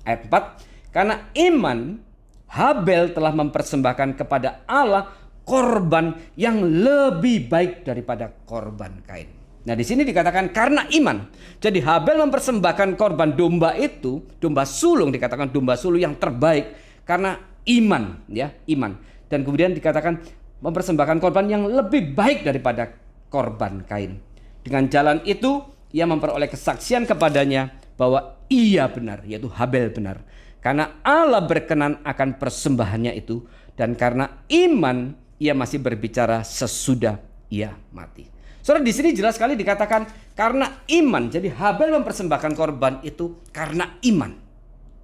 Ayat 4. Karena iman Habel telah mempersembahkan kepada Allah korban yang lebih baik daripada korban Kain. Nah, di sini dikatakan karena iman. Jadi Habel mempersembahkan korban domba itu, domba sulung, dikatakan domba sulung yang terbaik karena iman, ya, iman. Dan kemudian dikatakan mempersembahkan korban yang lebih baik daripada korban Kain. Dengan jalan itu ia memperoleh kesaksian kepadanya bahwa ia benar, yaitu Habel benar. Karena Allah berkenan akan persembahannya itu, dan karena iman ia masih berbicara sesudah ia mati. Saudara, di sini jelas sekali dikatakan karena iman. Jadi Habel mempersembahkan korban itu karena iman.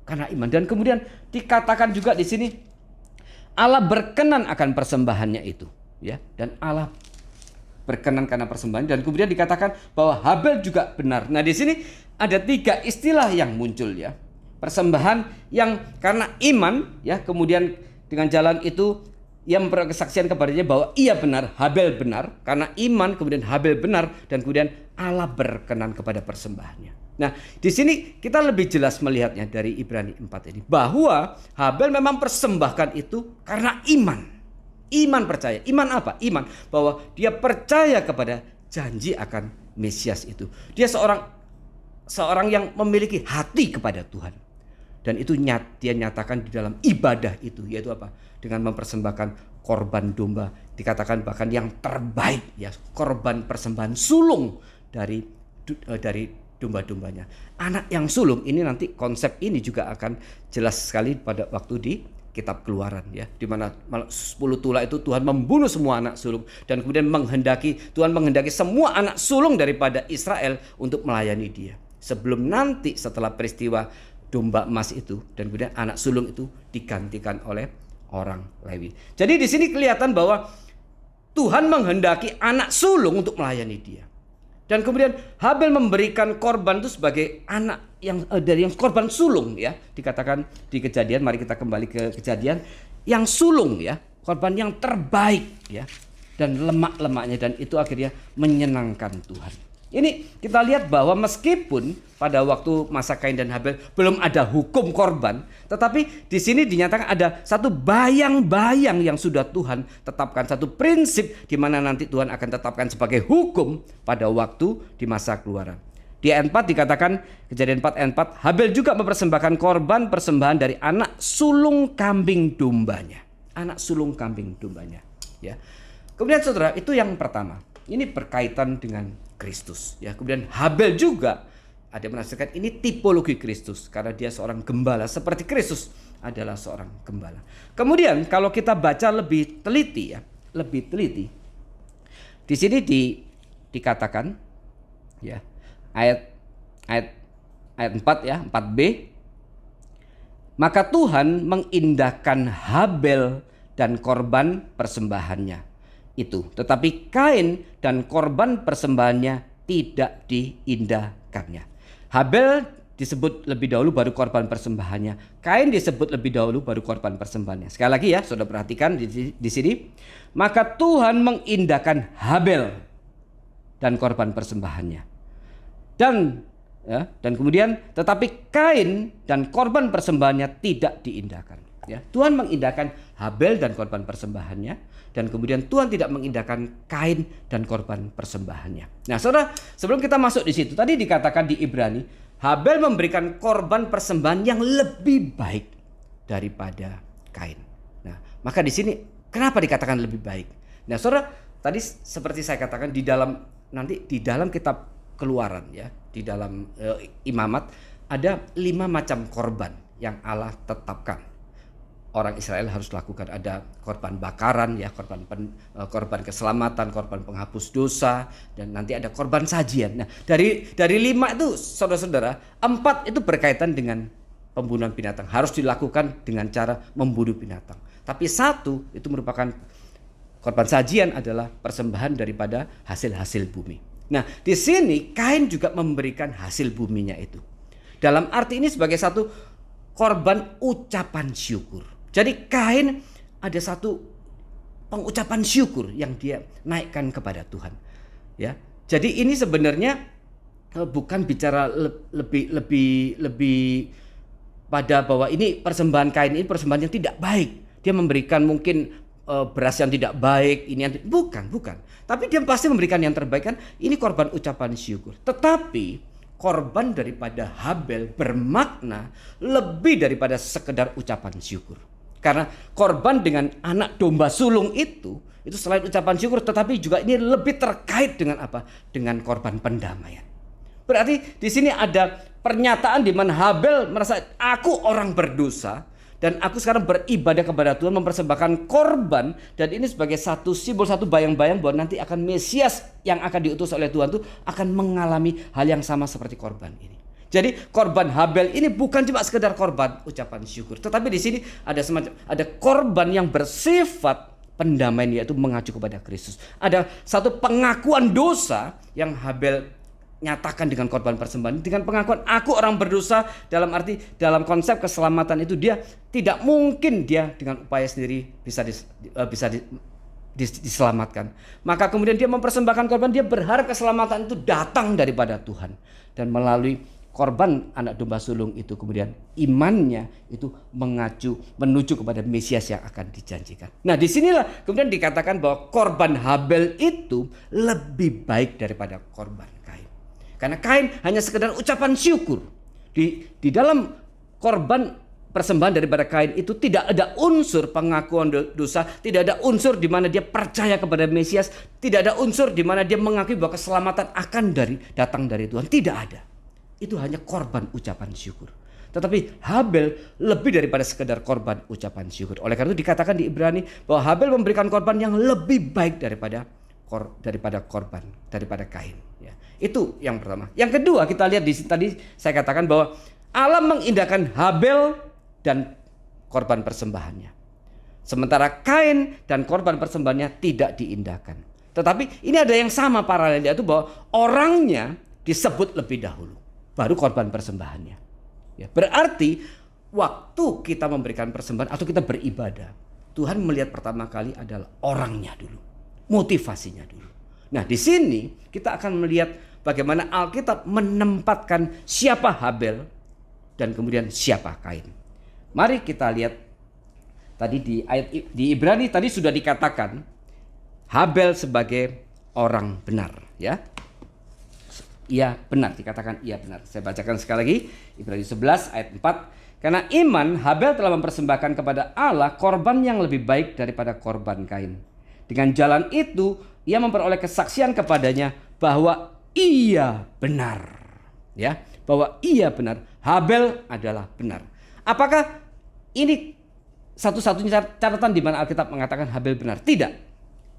Karena iman. Dan kemudian dikatakan juga di sini Allah berkenan akan persembahannya itu, ya. Dan Allah berkenan karena persembahan, dan kemudian dikatakan bahwa Habel juga benar. Nah, di sini ada 3 istilah yang muncul, ya. Persembahan yang karena iman, ya, kemudian dengan jalan itu ia memperoleh kesaksian kepadanya bahwa ia benar, Habel benar, karena iman, kemudian Habel benar, dan kemudian Allah berkenan kepada persembahannya. Nah, di sini kita lebih jelas melihatnya dari Ibrani 4 ini, bahwa Habel memang persembahkan itu karena iman. Iman percaya. Iman apa? Iman bahwa dia percaya kepada janji akan Mesias itu. Dia seorang yang memiliki hati kepada Tuhan. Dan itu dia nyatakan di dalam ibadah itu, yaitu apa? Dengan mempersembahkan korban domba, dikatakan bahkan yang terbaik, ya, korban persembahan sulung dari domba-dombanya. Anak yang sulung ini nanti konsep ini juga akan jelas sekali pada waktu di kitab Keluaran, ya, di mana 10 tulah itu Tuhan membunuh semua anak sulung, dan kemudian Tuhan menghendaki semua anak sulung daripada Israel untuk melayani dia. Sebelum nanti setelah peristiwa domba emas itu, dan kemudian anak sulung itu digantikan oleh orang Lewi. Jadi di sini kelihatan bahwa Tuhan menghendaki anak sulung untuk melayani dia. Dan kemudian Habel memberikan korban itu sebagai anak yang korban sulung, ya. Dikatakan di Kejadian, mari kita kembali ke Kejadian, yang sulung, ya, korban yang terbaik, ya, dan lemak-lemaknya, dan itu akhirnya menyenangkan Tuhan. Ini kita lihat bahwa meskipun pada waktu masa Kain dan Habel belum ada hukum korban, tetapi di sini dinyatakan ada satu bayang-bayang yang sudah Tuhan tetapkan, satu prinsip di mana nanti Tuhan akan tetapkan sebagai hukum pada waktu di masa Keluaran. Di ayat 4 dikatakan, Kejadian 4 ayat 4, Habel juga mempersembahkan korban persembahan dari anak sulung kambing dombanya. Anak sulung kambing dombanya, ya. Kemudian saudara, itu yang pertama. Ini berkaitan dengan Kristus, ya. Kemudian Habel juga ada menafsirkan ini tipologi Kristus karena dia seorang gembala seperti Kristus adalah seorang gembala. Kemudian kalau kita baca lebih teliti, ya, lebih teliti. Di sini dikatakan, ya, ayat 4, ya, 4b. Maka Tuhan mengindahkan Habel dan korban persembahannya itu, tetapi Kain dan korban persembahannya tidak diindahkannya. Habel disebut lebih dahulu baru korban persembahannya. Kain disebut lebih dahulu baru korban persembahannya. Sekali lagi ya, saudara perhatikan di sini. Maka Tuhan mengindahkan Habel dan korban persembahannya. Dan kemudian tetapi Kain dan korban persembahannya tidak diindahkan. Ya, Tuhan mengindahkan Habel dan korban persembahannya, dan kemudian Tuhan tidak mengindahkan Kain dan korban persembahannya. Nah, saudara, sebelum kita masuk di situ, tadi dikatakan di Ibrani, Habel memberikan korban persembahan yang lebih baik daripada Kain. Nah, maka di sini kenapa dikatakan lebih baik? Nah, saudara, tadi seperti saya katakan di dalam kitab Keluaran, ya, di dalam Imamat ada 5 macam korban yang Allah tetapkan. Orang Israel harus lakukan, ada korban bakaran, ya, korban keselamatan, korban penghapus dosa, dan nanti ada korban sajian. Nah, dari 5 itu saudara-saudara, 4 itu berkaitan dengan pembunuhan binatang, harus dilakukan dengan cara membunuh binatang. Tapi 1 itu merupakan korban sajian, adalah persembahan daripada hasil-hasil bumi. Nah, di sini Kain juga memberikan hasil buminya itu. Dalam arti ini sebagai satu korban ucapan syukur. Jadi Kain ada satu pengucapan syukur yang dia naikkan kepada Tuhan. Ya. Jadi ini sebenarnya bukan bicara lebih pada bahwa ini persembahan Kain ini persembahan yang tidak baik. Dia memberikan mungkin beras yang tidak baik, ini yang bukan. Tapi dia pasti memberikan yang terbaik, kan? Ini korban ucapan syukur. Tetapi korban daripada Habel bermakna lebih daripada sekedar ucapan syukur. Karena korban dengan anak domba sulung itu selain ucapan syukur, tetapi juga ini lebih terkait dengan apa? Dengan korban pendamaian. Berarti di sini ada pernyataan di mana Habel merasa, aku orang berdosa, dan aku sekarang beribadah kepada Tuhan, mempersembahkan korban, dan ini sebagai satu simbol, satu bayang-bayang bahwa nanti akan Mesias yang akan diutus oleh Tuhan itu akan mengalami hal yang sama seperti korban ini. Jadi korban Habel ini bukan cuma sekedar korban ucapan syukur, tetapi di sini ada korban yang bersifat pendamaian, yaitu mengacu kepada Kristus. Ada satu pengakuan dosa yang Habel nyatakan dengan korban persembahan, dengan pengakuan aku orang berdosa, dalam arti dalam konsep keselamatan itu dia tidak mungkin dia dengan upaya sendiri bisa diselamatkan. Maka kemudian dia mempersembahkan korban, dia berharap keselamatan itu datang daripada Tuhan, dan melalui korban anak domba sulung itu kemudian imannya itu menuju kepada Mesias yang akan dijanjikan. Nah, disinilah kemudian dikatakan bahwa korban Habel itu lebih baik daripada korban Kain. Karena Kain hanya sekedar ucapan syukur. Di dalam korban persembahan daripada Kain itu tidak ada unsur pengakuan dosa, tidak ada unsur di mana dia percaya kepada Mesias, tidak ada unsur di mana dia mengakui bahwa keselamatan akan datang dari Tuhan. Tidak ada. Itu hanya korban ucapan syukur. Tetapi Habel lebih daripada sekedar korban ucapan syukur. Oleh karena itu dikatakan di Ibrani bahwa Habel memberikan korban yang lebih baik daripada Kain. Ya. Itu yang pertama. Yang kedua, kita lihat di sini tadi saya katakan bahwa Allah mengindahkan Habel dan korban persembahannya, sementara Kain dan korban persembahannya tidak diindahkan. Tetapi ini ada yang sama paralel, yaitu bahwa orangnya disebut lebih dahulu, baru korban persembahannya. Ya, berarti waktu kita memberikan persembahan atau kita beribadah, Tuhan melihat pertama kali adalah orangnya dulu, motivasinya dulu. Nah, di sini kita akan melihat bagaimana Alkitab menempatkan siapa Habel dan kemudian siapa Kain. Mari kita lihat tadi di ayat di Ibrani tadi sudah dikatakan Habel sebagai orang benar, ya. Ia benar, dikatakan ia benar. Saya bacakan sekali lagi Ibrani 11 ayat 4. Karena iman Habel telah mempersembahkan kepada Allah korban yang lebih baik daripada korban Kain. Dengan jalan itu ia memperoleh kesaksian kepadanya bahwa ia benar. Ya, bahwa ia benar. Habel adalah benar. Apakah ini satu-satunya catatan di mana Alkitab mengatakan Habel benar? Tidak.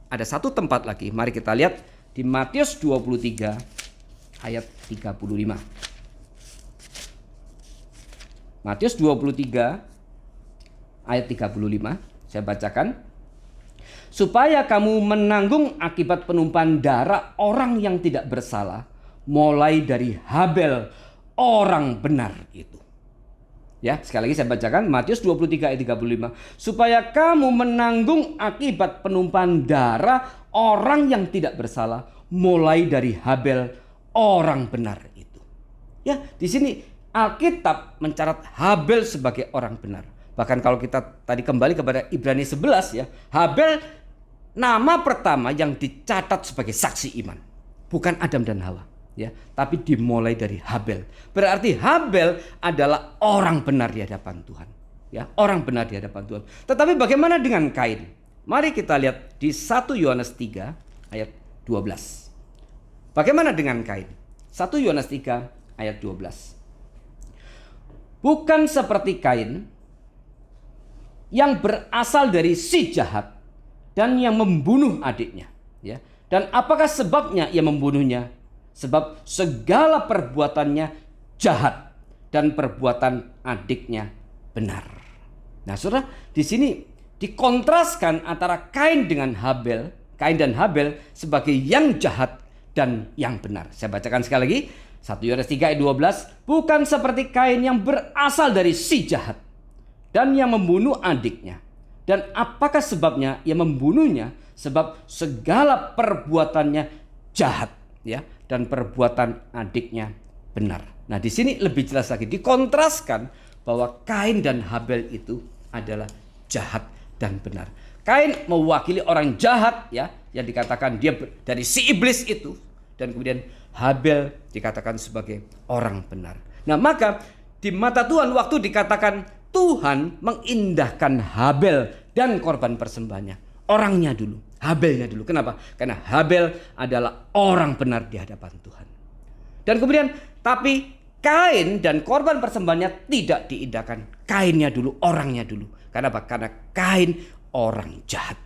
Ada satu tempat lagi. Mari kita lihat di Matius 23 ayat 35. Matius 23 ayat 35. Saya bacakan. Supaya kamu menanggung akibat penumpahan darah orang yang tidak bersalah, mulai dari Habel orang benar itu. Ya, sekali lagi saya bacakan Matius 23 ayat 35. Supaya kamu menanggung akibat penumpahan darah orang yang tidak bersalah, mulai dari Habel orang benar itu. Ya, di sini Alkitab mencatat Habel sebagai orang benar. Bahkan kalau kita tadi kembali kepada Ibrani 11 ya, Habel nama pertama yang dicatat sebagai saksi iman. Bukan Adam dan Hawa, ya, tapi dimulai dari Habel. Berarti Habel adalah orang benar di hadapan Tuhan, ya, orang benar di hadapan Tuhan. Tetapi bagaimana dengan Kain? Mari kita lihat di 1 Yohanes 3 ayat 12. Bagaimana dengan Kain? 1 Yohanes 3 ayat 12. Bukan seperti Kain yang berasal dari si jahat dan yang membunuh adiknya, ya. Dan apakah sebabnya ia membunuhnya? Sebab segala perbuatannya jahat dan perbuatan adiknya benar. Nah, Saudara, di sini dikontraskan antara Kain dengan Habel, Kain dan Habel sebagai yang jahat dan yang benar. Saya bacakan sekali lagi 1 Yohanes 3 ayat 12. Bukan seperti Kain yang berasal dari si jahat dan yang membunuh adiknya. Dan apakah sebabnya ia membunuhnya? Sebab segala perbuatannya jahat, ya, dan perbuatan adiknya benar. Nah, di sini lebih jelas lagi dikontraskan bahwa Kain dan Habel itu adalah jahat dan benar. Kain mewakili orang jahat, ya, yang dikatakan dia dari si iblis itu, dan kemudian Habel dikatakan sebagai orang benar. Nah, maka di mata Tuhan waktu dikatakan Tuhan mengindahkan Habel dan korban persembahannya, orangnya dulu, Habelnya dulu. Kenapa? Karena Habel adalah orang benar di hadapan Tuhan. Dan kemudian tapi Kain dan korban persembahannya tidak diindahkan. Kainnya dulu, orangnya dulu. Kenapa? Karena Kain orang jahat.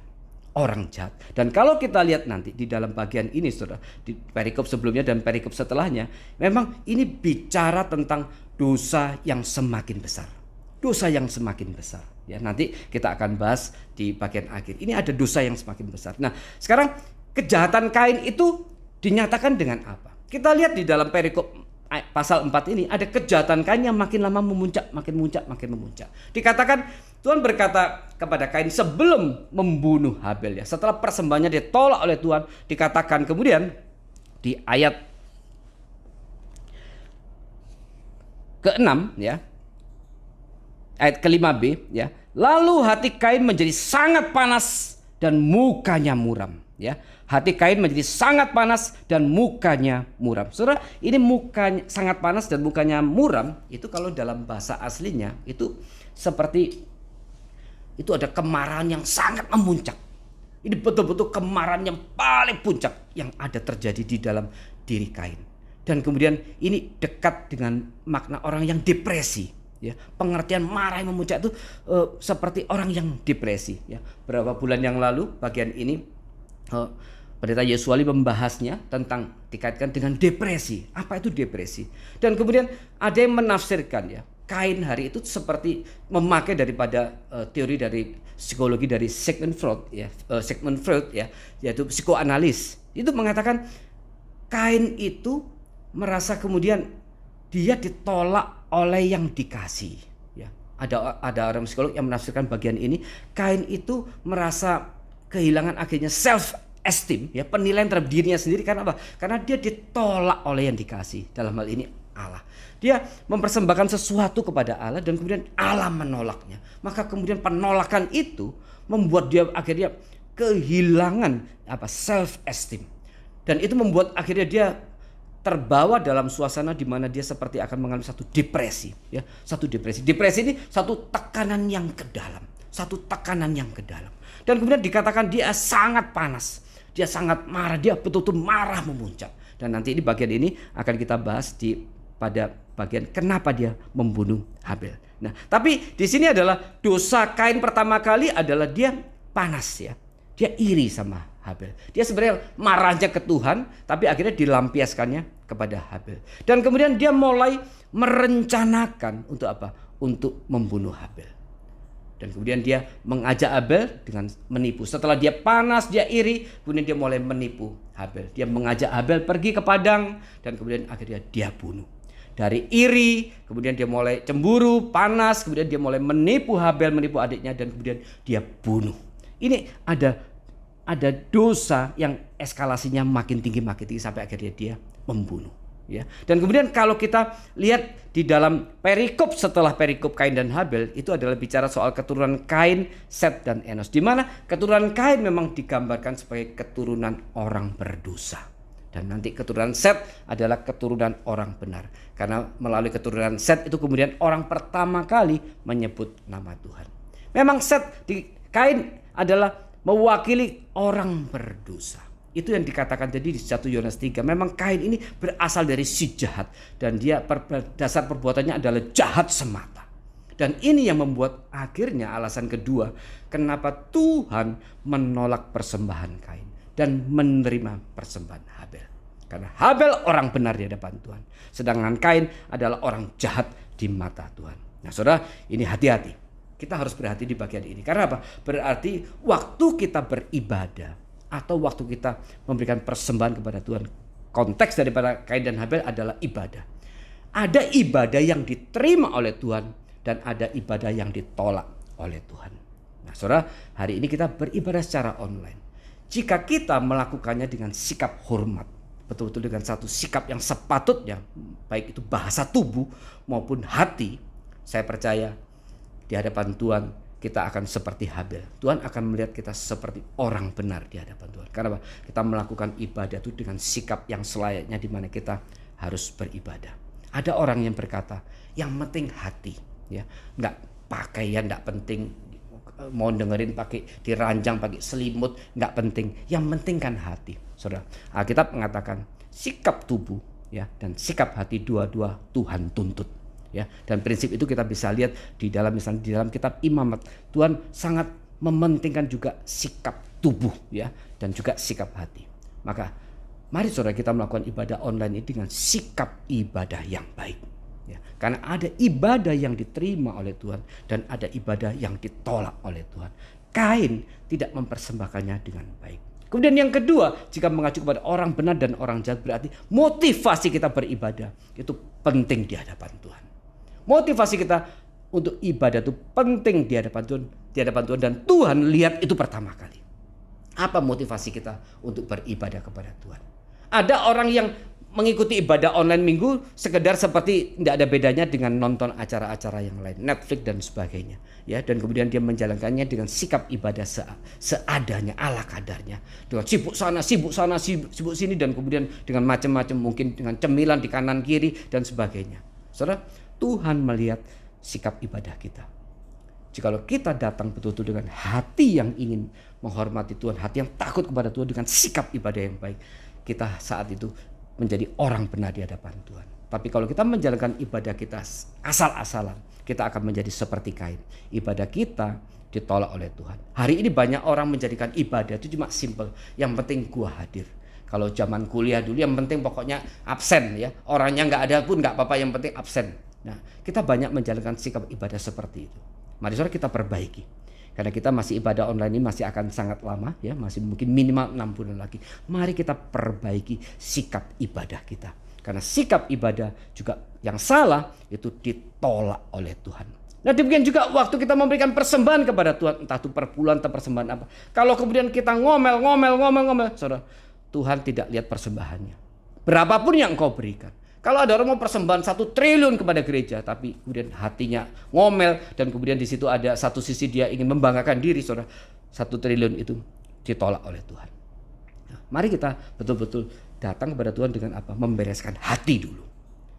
Orang jahat. Dan kalau kita lihat nanti di dalam bagian ini, Saudara, di perikop sebelumnya dan perikop setelahnya, memang ini bicara tentang dosa yang semakin besar. Dosa yang semakin besar. Ya, nanti kita akan bahas di bagian akhir. Ini ada dosa yang semakin besar. Nah, sekarang kejahatan Kain itu dinyatakan dengan apa? Kita lihat di dalam perikop pasal 4 ini ada kejahatan Kain yang makin lama memuncak, makin memuncak. Dikatakan Tuhan berkata kepada Kain sebelum membunuh Habel, ya. Setelah persembahannya ditolak oleh Tuhan, dikatakan kemudian di ayat ke-6, ya. Ayat ke-5b, ya. Lalu hati Kain menjadi sangat panas dan mukanya muram, ya. Hati Kain menjadi sangat panas dan mukanya muram. Saudara, ini mukanya sangat panas dan mukanya muram, itu kalau dalam bahasa aslinya itu seperti itu ada kemarahan yang sangat memuncak. Ini betul-betul kemarahan yang paling puncak yang ada terjadi di dalam diri Kain. Dan kemudian ini dekat dengan makna orang yang depresi. Ya, pengertian marah yang memuncak itu seperti orang yang depresi. Ya, beberapa bulan yang lalu bagian ini Pendeta Yesuali membahasnya tentang dikaitkan dengan depresi. Apa itu depresi? Dan kemudian ada yang menafsirkan, ya, Kain hari itu seperti memakai daripada teori dari psikologi dari Sigmund Freud, ya, yaitu psikoanalis. Itu mengatakan Kain itu merasa kemudian dia ditolak oleh yang dikasih, ya. Ada orang psikolog yang menafsirkan bagian ini, Kain itu merasa kehilangan akhirnya self esteem, ya, penilaian terhadap dirinya sendiri. Karena apa? Karena dia ditolak oleh yang dikasih, dalam hal ini Allah. Dia mempersembahkan sesuatu kepada Allah dan kemudian Allah menolaknya. Maka kemudian penolakan itu membuat dia akhirnya kehilangan self esteem. Dan itu membuat akhirnya dia terbawa dalam suasana di mana dia seperti akan mengalami satu depresi, ya, satu depresi. Depresi ini satu tekanan yang ke dalam, satu tekanan yang ke dalam. Dan kemudian dikatakan dia sangat panas, dia sangat marah, dia betul-betul marah memuncak. Dan nanti ini bagian ini akan kita bahas pada bagian kenapa dia membunuh Habel. Nah, tapi di sini adalah dosa Kain pertama kali adalah dia panas, ya. Dia iri sama Habel. Dia sebenarnya marahnya ke Tuhan, tapi akhirnya dilampiaskannya kepada Habel. Dan kemudian dia mulai merencanakan untuk apa? Untuk membunuh Habel. Dan kemudian dia mengajak Habel dengan menipu. Setelah dia panas, dia iri, kemudian dia mulai menipu Habel. Dia mengajak Habel pergi ke padang dan kemudian akhirnya dia bunuh. Dari iri, kemudian dia mulai cemburu, panas, kemudian dia mulai menipu Habel, menipu adiknya, dan kemudian dia bunuh. Ini ada dosa yang eskalasinya makin tinggi sampai akhirnya dia membunuh, ya. Dan kemudian kalau kita lihat di dalam perikop setelah perikop Kain dan Habel, itu adalah bicara soal keturunan Kain, Set dan Enos, di mana keturunan Kain memang digambarkan sebagai keturunan orang berdosa. Dan nanti keturunan Set adalah keturunan orang benar. Karena melalui keturunan Set itu kemudian orang pertama kali menyebut nama Tuhan. Memang Set di Kain adalah mewakili orang berdosa. Itu yang dikatakan jadi di 1 Yohanes 3. Memang Kain ini berasal dari si jahat. Dan dia dasar perbuatannya adalah jahat semata. Dan ini yang membuat akhirnya alasan kedua kenapa Tuhan menolak persembahan Kain dan menerima persembahan Habel. Karena Habel orang benar di hadapan Tuhan. Sedangkan Kain adalah orang jahat di mata Tuhan. Nah, saudara, ini hati-hati. Kita harus berhati di bagian ini. Karena apa? Berarti waktu kita beribadah atau waktu kita memberikan persembahan kepada Tuhan, konteks daripada Kain dan Habel adalah ibadah. Ada ibadah yang diterima oleh Tuhan dan ada ibadah yang ditolak oleh Tuhan. Nah, saudara, hari ini kita beribadah secara online. Jika kita melakukannya dengan sikap hormat, betul-betul dengan satu sikap yang sepatutnya, baik itu bahasa tubuh maupun hati, saya percaya di hadapan Tuhan kita akan seperti Habel. Tuhan akan melihat kita seperti orang benar di hadapan Tuhan. Karena kita melakukan ibadah itu dengan sikap yang selayaknya di mana kita harus beribadah. Ada orang yang berkata, yang penting hati, ya, nggak pakaian, nggak penting, mau dengerin pakai diranjang, pakai selimut, nggak penting. Yang penting kan hati, saudara. Alkitab mengatakan sikap tubuh, ya, dan sikap hati dua-dua Tuhan tuntut. Ya, dan prinsip itu kita bisa lihat di dalam misalnya di dalam kitab Imamat. Tuhan sangat mementingkan juga sikap tubuh, ya, dan juga sikap hati. Maka mari saudara kita melakukan ibadah online ini dengan sikap ibadah yang baik, ya. Karena ada ibadah yang diterima oleh Tuhan dan ada ibadah yang ditolak oleh Tuhan. Kain tidak mempersembahkannya dengan baik. Kemudian yang kedua, jika mengacu kepada orang benar dan orang jahat, berarti motivasi kita beribadah itu penting di hadapan Tuhan. Motivasi kita untuk ibadah itu penting di hadapan Tuhan, dan Tuhan lihat itu pertama kali. Apa motivasi kita untuk beribadah kepada Tuhan? Ada orang yang mengikuti ibadah online minggu sekedar seperti tidak ada bedanya dengan nonton acara-acara yang lain, Netflix dan sebagainya, ya. Dan kemudian dia menjalankannya dengan sikap ibadah seadanya, ala kadarnya, dengan sibuk sana, sibuk sini, dan kemudian dengan macam-macam, mungkin dengan cemilan di kanan kiri dan sebagainya. Saudara, Tuhan melihat sikap ibadah kita. Jikalau kita datang betul-betul dengan hati yang ingin menghormati Tuhan, hati yang takut kepada Tuhan, dengan sikap ibadah yang baik, kita saat itu menjadi orang benar di hadapan Tuhan. Tapi kalau kita menjalankan ibadah kita asal-asalan, kita akan menjadi seperti Kain. Ibadah kita ditolak oleh Tuhan. Hari ini banyak orang menjadikan ibadah itu cuma simple, yang penting gua hadir. Kalau zaman kuliah dulu yang penting pokoknya absen, ya. Orangnya nggak ada pun nggak apa-apa, yang penting absen. Nah, kita banyak menjalankan sikap ibadah seperti itu. Mari saudara kita perbaiki. Karena kita masih ibadah online ini masih akan sangat lama, ya, masih mungkin minimal 6 bulan lagi. Mari kita perbaiki sikap ibadah kita. Karena sikap ibadah juga yang salah itu ditolak oleh Tuhan. Nah demikian juga waktu kita memberikan persembahan kepada Tuhan, entah itu perpuluhan atau persembahan apa. Kalau kemudian kita ngomel, saudara, Tuhan tidak lihat persembahannya. Berapapun yang engkau berikan. Kalau ada orang mau persembahan 1 triliun kepada gereja, tapi kemudian hatinya ngomel, dan kemudian di situ ada satu sisi dia ingin membanggakan diri, saudara, 1 triliun itu ditolak oleh Tuhan. Nah, mari kita betul-betul datang kepada Tuhan dengan apa? Membereskan hati dulu.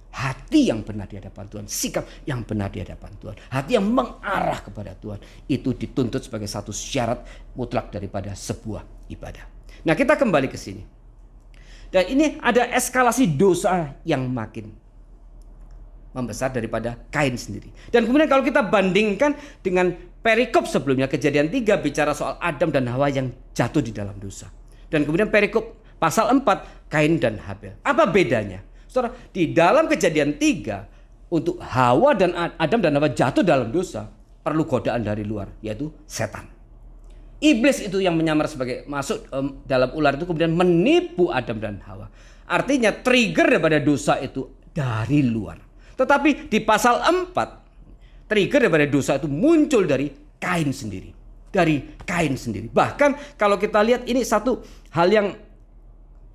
Hati yang benar di hadapan Tuhan, sikap yang benar di hadapan Tuhan, hati yang mengarah kepada Tuhan, itu dituntut sebagai satu syarat mutlak daripada sebuah ibadah. Nah, kita kembali ke sini. Dan ini ada eskalasi dosa yang makin membesar daripada Kain sendiri. Dan kemudian kalau kita bandingkan dengan perikop sebelumnya, Kejadian 3 bicara soal Adam dan Hawa yang jatuh di dalam dosa. Dan kemudian perikop pasal 4, Kain dan Habel. Apa bedanya? Saudara, di dalam Kejadian 3 untuk Hawa dan Adam dan Hawa jatuh dalam dosa perlu godaan dari luar, yaitu setan. Iblis itu yang menyamar sebagai masuk dalam ular itu kemudian menipu Adam dan Hawa. Artinya trigger daripada dosa itu dari luar. Tetapi di pasal 4 trigger daripada dosa itu muncul dari Kain sendiri. Dari Kain sendiri. Bahkan kalau kita lihat ini satu hal yang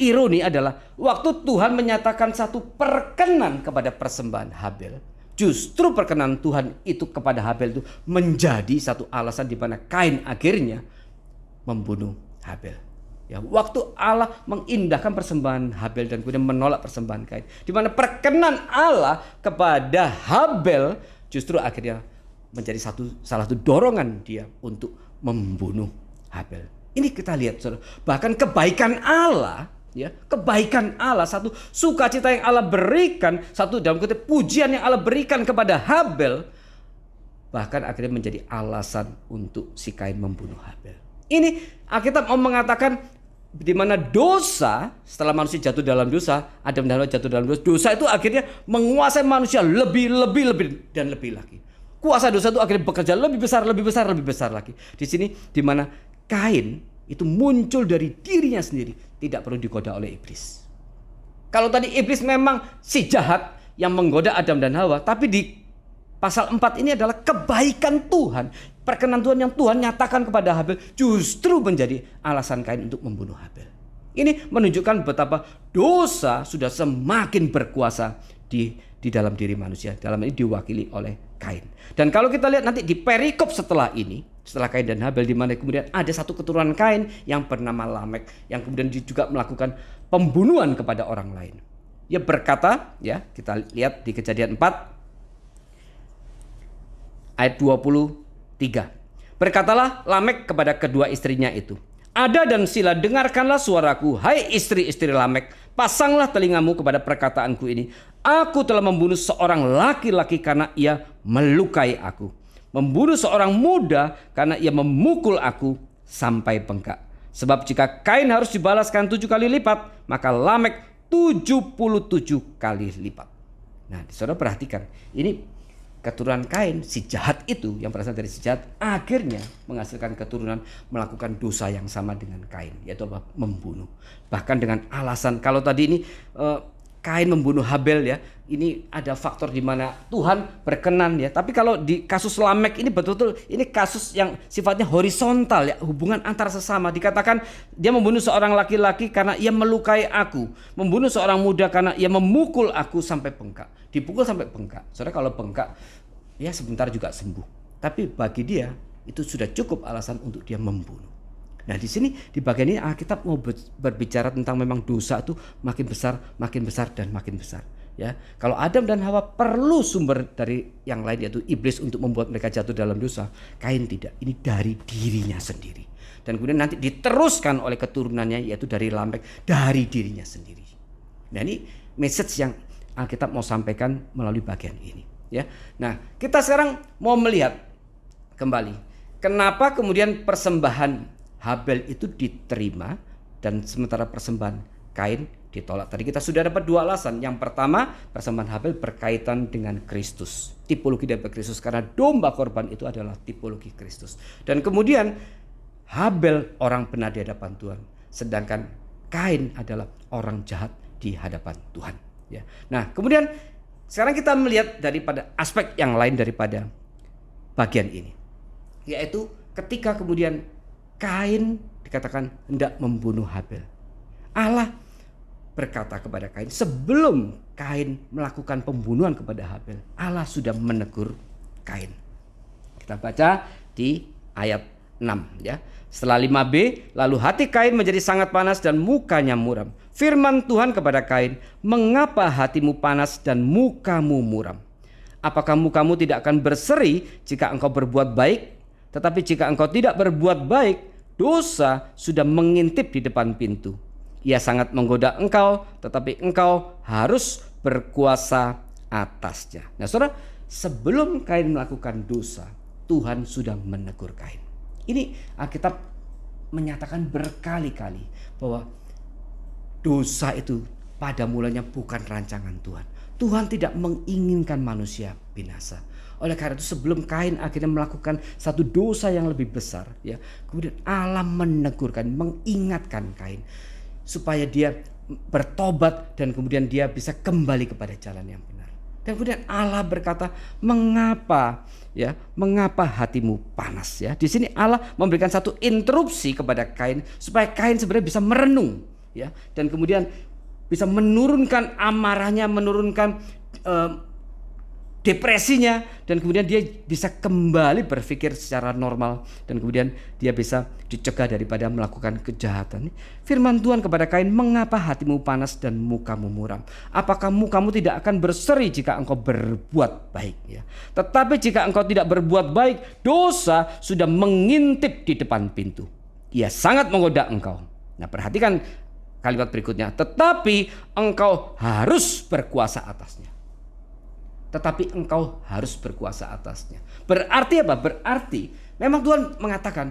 ironi adalah waktu Tuhan menyatakan satu perkenan kepada persembahan Habel, justru perkenan Tuhan itu kepada Habel itu menjadi satu alasan di mana Kain akhirnya membunuh Habel. Ya, waktu Allah mengindahkan persembahan Habel dan kemudian menolak persembahan Kain, di mana perkenan Allah kepada Habel justru akhirnya menjadi salah satu dorongan dia untuk membunuh Habel. Ini kita lihat, saudara, bahkan kebaikan Allah, ya, kebaikan Allah, satu sukacita yang Allah berikan, satu dalam kutip pujian yang Allah berikan kepada Habel, bahkan akhirnya menjadi alasan untuk si Kain membunuh Habel. Ini Alkitab mau mengatakan di mana dosa, setelah manusia jatuh dalam dosa, Adam dan Hawa jatuh dalam dosa, dosa itu akhirnya menguasai manusia lebih dan lebih lagi. Kuasa dosa itu akhirnya bekerja lebih besar lagi. Di sini di mana Kain itu muncul dari dirinya sendiri, tidak perlu digoda oleh iblis. Kalau tadi iblis memang si jahat yang menggoda Adam dan Hawa, tapi di pasal 4 ini adalah kebaikan Tuhan, perkenan Tuhan yang Tuhan nyatakan kepada Habel justru menjadi alasan Kain untuk membunuh Habel. Ini menunjukkan betapa dosa sudah semakin berkuasa di dalam diri manusia. Dalam ini diwakili oleh Kain. Dan kalau kita lihat nanti di perikop setelah ini, setelah Kain dan Habel, di mana kemudian ada satu keturunan Kain yang bernama Lamek yang kemudian juga melakukan pembunuhan kepada orang lain. Ia berkata, ya, kita lihat di Kejadian 4 ayat 23. Berkatalah Lamek kepada kedua istrinya itu, Ada dan Sila, dengarkanlah suaraku, hai istri-istri Lamek, pasanglah telingamu kepada perkataanku ini. Aku telah membunuh seorang laki-laki karena ia melukai aku, membunuh seorang muda karena ia memukul aku sampai bengkak. Sebab jika Kain harus dibalaskan 7 kali lipat, maka Lamek 77 kali lipat. Nah, saudara perhatikan, ini keturunan Kain, si jahat itu yang berasal dari si jahat, akhirnya menghasilkan keturunan melakukan dosa yang sama dengan Kain, yaitu apa? Membunuh. Bahkan dengan alasan, kalau tadi ini Kain membunuh Habel, ya, ini ada faktor di mana Tuhan berkenan, ya. Tapi kalau di kasus Lamek ini betul-betul ini kasus yang sifatnya horizontal, ya, hubungan antar sesama. Dikatakan dia membunuh seorang laki-laki karena ia melukai aku, membunuh seorang muda karena ia memukul aku sampai bengkak. Dipukul sampai bengkak. Saudara, kalau bengkak ya sebentar juga sembuh. Tapi bagi dia itu sudah cukup alasan untuk dia membunuh. Nah, di sini di bagian ini Alkitab mau berbicara tentang memang dosa itu makin besar dan makin besar. Ya, kalau Adam dan Hawa perlu sumber dari yang lain, yaitu iblis, untuk membuat mereka jatuh dalam dosa. Kain tidak. Ini dari dirinya sendiri. Dan kemudian nanti diteruskan oleh keturunannya, yaitu dari Lamek, dari dirinya sendiri. Nah, ini message yang Alkitab mau sampaikan melalui bagian ini. Ya, nah kita sekarang mau melihat kembali kenapa kemudian persembahan Habel itu diterima dan sementara persembahan Kain ditolak. Tadi kita sudah dapat 2 alasan. Yang pertama, persembahan Habel berkaitan dengan Kristus, tipologi dari Kristus, karena domba korban itu adalah tipologi Kristus. Dan kemudian Habel orang benar di hadapan Tuhan, sedangkan Kain adalah orang jahat di hadapan Tuhan. Ya. Nah, kemudian sekarang kita melihat daripada aspek yang lain daripada bagian ini, yaitu ketika kemudian Kain dikatakan hendak membunuh Habel. Allah berkata kepada Kain, sebelum Kain melakukan pembunuhan kepada Habel, Allah sudah menegur Kain. Kita baca di ayat 6 ya. Setelah 5b, lalu hati Kain menjadi sangat panas dan mukanya muram. Firman Tuhan kepada Kain, mengapa hatimu panas dan mukamu muram? Apakah mukamu tidak akan berseri jika engkau berbuat baik? Tetapi jika engkau tidak berbuat baik, dosa sudah mengintip di depan pintu. Ia sangat menggoda engkau, tetapi engkau harus berkuasa atasnya. Nah saudara, sebelum Kain melakukan dosa, Tuhan sudah menegur Kain. Ini Alkitab menyatakan berkali-kali bahwa dosa itu pada mulanya bukan rancangan Tuhan. Tuhan tidak menginginkan manusia binasa. Oleh karena itu sebelum Kain akhirnya melakukan satu dosa yang lebih besar, ya, kemudian Allah menegurkan, mengingatkan Kain supaya dia bertobat dan kemudian dia bisa kembali kepada jalan yang benar. Dan kemudian Allah berkata, mengapa hatimu panas? Ya, di sini Allah memberikan satu interupsi kepada Kain supaya Kain sebenarnya bisa merenung, ya, dan kemudian bisa menurunkan amarahnya, menurunkan depresinya, dan kemudian dia bisa kembali berpikir secara normal, dan kemudian dia bisa dicegah daripada melakukan kejahatan. Firman Tuhan kepada Kain, mengapa hatimu panas dan mukamu muram? Apakah mukamu tidak akan berseri jika engkau berbuat baik? Ya. Tetapi jika engkau tidak berbuat baik, dosa sudah mengintip di depan pintu. Ia sangat menggoda engkau. Nah, perhatikan kalimat berikutnya, tetapi engkau harus berkuasa atasnya. Tetapi engkau harus berkuasa atasnya. Berarti apa? Berarti memang Tuhan mengatakan,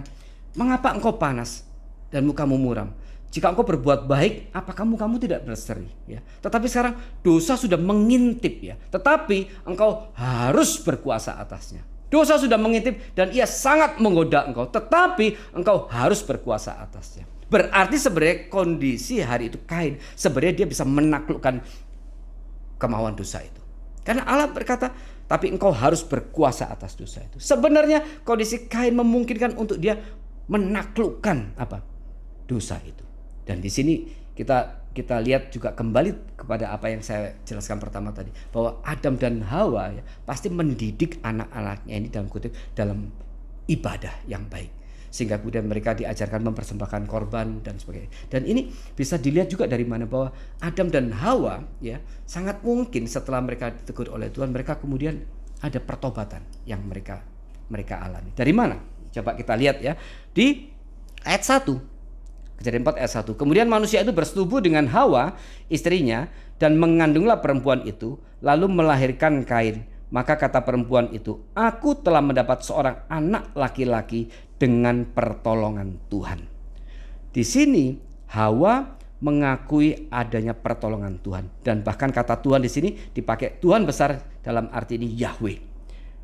mengapa engkau panas dan mukamu muram? Jika engkau berbuat baik, apakah mukamu tidak berseri? Ya. Tetapi sekarang dosa sudah mengintip, ya. Tetapi engkau harus berkuasa atasnya. Dosa sudah mengintip dan ia sangat menggoda engkau. Tetapi engkau harus berkuasa atasnya. Berarti sebenarnya kondisi hari itu Kain, sebenarnya dia bisa menaklukkan kemauan dosa itu. Karena Allah berkata, tapi engkau harus berkuasa atas dosa itu. Sebenarnya kondisi Kain memungkinkan untuk dia menaklukkan apa? Dosa itu. Dan di sini kita lihat juga kembali kepada apa yang saya jelaskan pertama tadi, bahwa Adam dan Hawa ya, pasti mendidik anak-anaknya ini dalam ibadah yang baik. Sehingga kemudian mereka diajarkan mempersembahkan korban dan sebagainya. Dan ini bisa dilihat juga dari mana, bahwa Adam dan Hawa ya sangat mungkin setelah mereka ditegur oleh Tuhan, mereka kemudian ada pertobatan yang mereka alami. Dari mana? Coba kita lihat ya di ayat 1. Kejadian 4 ayat 1. Kemudian manusia itu bersetubuh dengan Hawa istrinya dan mengandunglah perempuan itu, lalu melahirkan Kain. Maka kata perempuan itu, aku telah mendapat seorang anak laki-laki dengan pertolongan Tuhan. Di sini Hawa mengakui adanya pertolongan Tuhan, dan bahkan kata Tuhan di sini dipakai Tuhan besar, dalam arti ini Yahweh.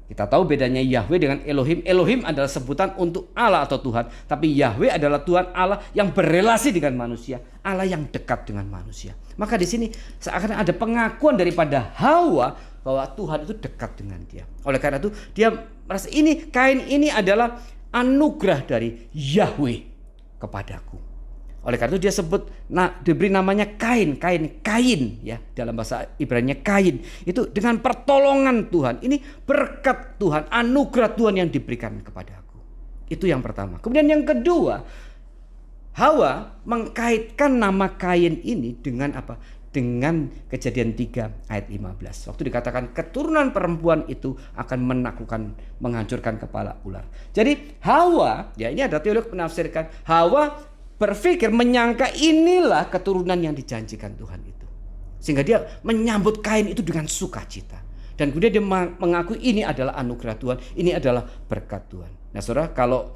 Kita tahu bedanya Yahweh dengan Elohim. Elohim adalah sebutan untuk Allah atau Tuhan, tapi Yahweh adalah Tuhan Allah yang berrelasi dengan manusia, Allah yang dekat dengan manusia. Maka di sini seakan ada pengakuan daripada Hawa bahwa Tuhan itu dekat dengan dia. Oleh karena itu dia merasa ini Kain ini adalah anugerah dari Yahweh kepadaku. Oleh karena itu dia sebut diberi namanya Kain ya, dalam bahasa Ibrani Kain. Itu dengan pertolongan Tuhan. Ini berkat Tuhan, anugerah Tuhan yang diberikan kepadaku. Itu yang pertama. Kemudian yang kedua, Hawa mengkaitkan nama Kain ini dengan apa? Dengan Kejadian 3 ayat 15. Waktu dikatakan keturunan perempuan itu akan menghancurkan kepala ular. Jadi Hawa, ya ini ada teolog menafsirkan, Hawa berpikir, menyangka inilah keturunan yang dijanjikan Tuhan itu. Sehingga dia menyambut Kain itu dengan sukacita. Dan kemudian dia mengaku ini adalah anugerah Tuhan, ini adalah berkat Tuhan. Nah saudara, kalau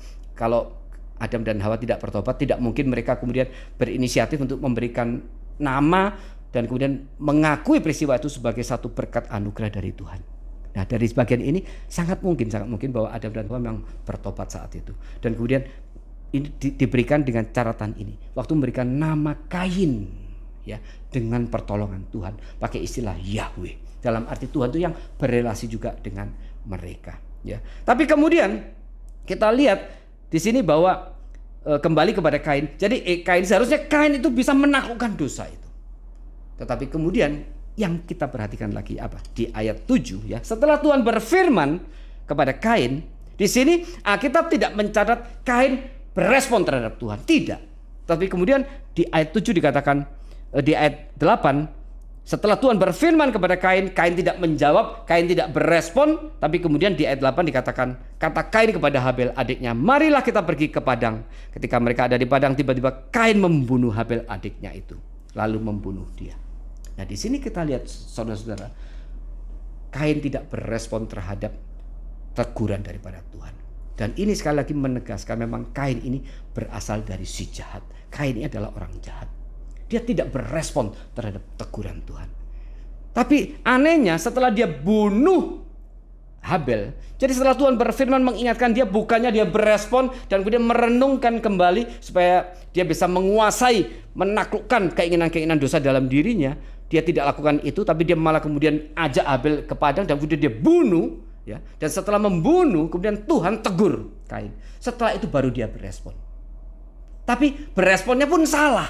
Adam dan Hawa tidak bertobat, tidak mungkin mereka kemudian berinisiatif untuk memberikan nama dan kemudian mengakui peristiwa itu sebagai satu berkat anugerah dari Tuhan. Nah dari sebagian ini sangat mungkin bahwa Adam dan Hawa memang bertobat saat itu. Dan kemudian ini diberikan dengan catatan ini, waktu memberikan nama Kain ya, dengan pertolongan Tuhan, pakai istilah Yahweh, dalam arti Tuhan itu yang berelasi juga dengan mereka. Ya. Tapi kemudian kita lihat di sini bahwa kembali kepada Kain. Jadi seharusnya Kain itu bisa menaklukkan dosa itu. Tetapi kemudian yang kita perhatikan lagi apa? Di ayat 7 ya. Setelah Tuhan berfirman kepada Kain, di sini Alkitab tidak mencatat Kain berespon terhadap Tuhan. Tidak. Tapi kemudian di ayat 7 dikatakan, di ayat 8, setelah Tuhan berfirman kepada Kain, Kain tidak menjawab, Kain tidak berespon. Tapi kemudian di ayat 8 dikatakan, kata Kain kepada Habel adiknya, marilah kita pergi ke padang. Ketika mereka ada di padang, tiba-tiba Kain membunuh Habel adiknya itu, lalu membunuh dia. Nah di sini kita lihat saudara-saudara, Kain tidak berespon terhadap teguran daripada Tuhan. Dan ini sekali lagi menegaskan memang Kain ini berasal dari si jahat. Kain ini adalah orang jahat. Dia tidak berespon terhadap teguran Tuhan. Tapi anehnya setelah dia bunuh Habel, jadi setelah Tuhan berfirman mengingatkan dia, bukannya dia berespon dan kemudian merenungkan kembali supaya dia bisa menguasai, menaklukkan keinginan-keinginan dosa dalam dirinya. Dia tidak lakukan itu, tapi dia malah kemudian ajak Habel ke padang dan kemudian dia bunuh. Ya. Dan setelah membunuh, kemudian Tuhan tegur Kain. Setelah itu baru dia berespon. Tapi beresponnya pun salah.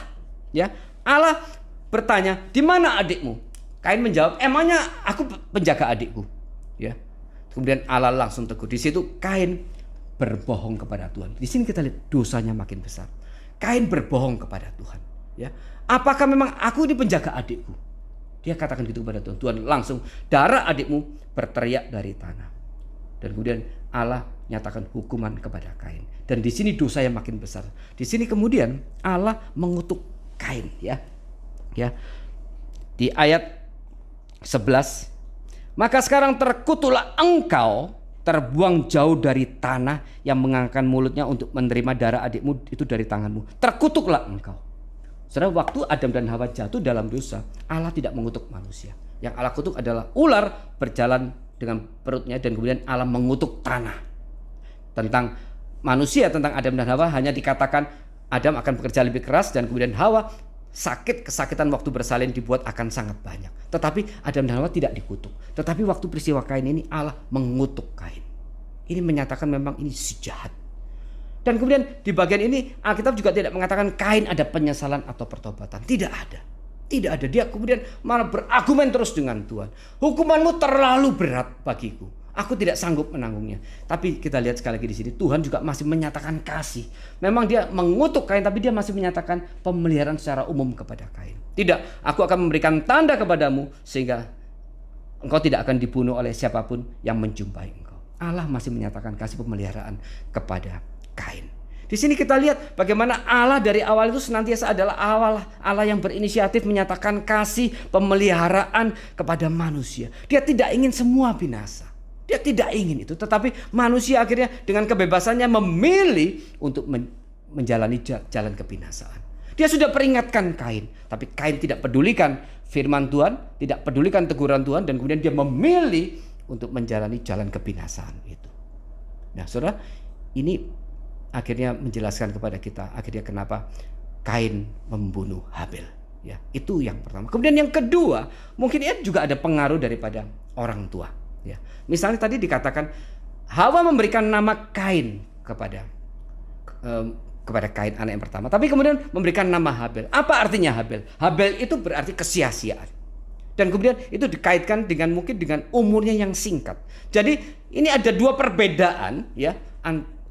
Ya, Allah bertanya, di mana adikmu? Kain menjawab, emangnya aku penjaga adikku? Ya. Kemudian Allah langsung tegur. Di situ Kain berbohong kepada Tuhan. Di sini kita lihat dosanya makin besar. Kain berbohong kepada Tuhan. Ya, apakah memang aku ini penjaga adikku? Dia katakan gitu kepada Tuhan. Tuhan langsung, darah adikmu berteriak dari tanah. Dan kemudian Allah nyatakan hukuman kepada Kain. Dan di sini dosa yang makin besar. Di sini kemudian Allah mengutuk Kain, ya. Ya. Di ayat 11, maka sekarang terkutuklah engkau, terbuang jauh dari tanah yang mengangkat mulutnya untuk menerima darah adikmu itu dari tanganmu. Terkutuklah engkau. Saudara, waktu Adam dan Hawa jatuh dalam dosa, Allah tidak mengutuk manusia. Yang Allah kutuk adalah ular berjalan dengan perutnya, dan kemudian Allah mengutuk tanah. Tentang manusia, tentang Adam dan Hawa hanya dikatakan Adam akan bekerja lebih keras dan kemudian Hawa kesakitan waktu bersalin dibuat akan sangat banyak. Tetapi Adam dan Hawa tidak dikutuk. Tetapi waktu peristiwa Kain ini Allah mengutuk Kain. Ini menyatakan memang ini si jahat. Dan kemudian di bagian ini Alkitab juga tidak mengatakan Kain ada penyesalan atau pertobatan. Tidak ada. Tidak ada. Dia kemudian malah berargumen terus dengan Tuhan. Hukumanmu terlalu berat bagiku. Aku tidak sanggup menanggungnya. Tapi kita lihat sekali lagi di sini Tuhan juga masih menyatakan kasih. Memang dia mengutuk Kain, tapi dia masih menyatakan pemeliharaan secara umum kepada Kain. Tidak, aku akan memberikan tanda kepadamu sehingga engkau tidak akan dibunuh oleh siapapun yang menjumpai engkau. Allah masih menyatakan kasih pemeliharaan kepada Kain. Di sini kita lihat bagaimana Allah dari awal itu senantiasa adalah Allah yang berinisiatif menyatakan kasih pemeliharaan kepada manusia. Dia tidak ingin semua binasa. Dia tidak ingin itu, tetapi manusia akhirnya dengan kebebasannya memilih untuk menjalani jalan kebinasaan. Dia sudah peringatkan Kain, tapi Kain tidak pedulikan firman Tuhan, tidak pedulikan teguran Tuhan, dan kemudian dia memilih untuk menjalani jalan kebinasaan itu. Nah, saudara, ini akhirnya menjelaskan kepada kita akhirnya kenapa Kain membunuh Habel. Ya, itu yang pertama. Kemudian yang kedua, mungkin juga ada pengaruh daripada orang tua. Ya, misalnya tadi dikatakan Hawa memberikan nama Kain kepada Kain anak yang pertama, tapi kemudian memberikan nama Habel. Apa artinya Habel? Habel itu berarti kesia-siaan. Dan kemudian itu dikaitkan dengan mungkin dengan umurnya yang singkat. Jadi ini ada dua perbedaan ya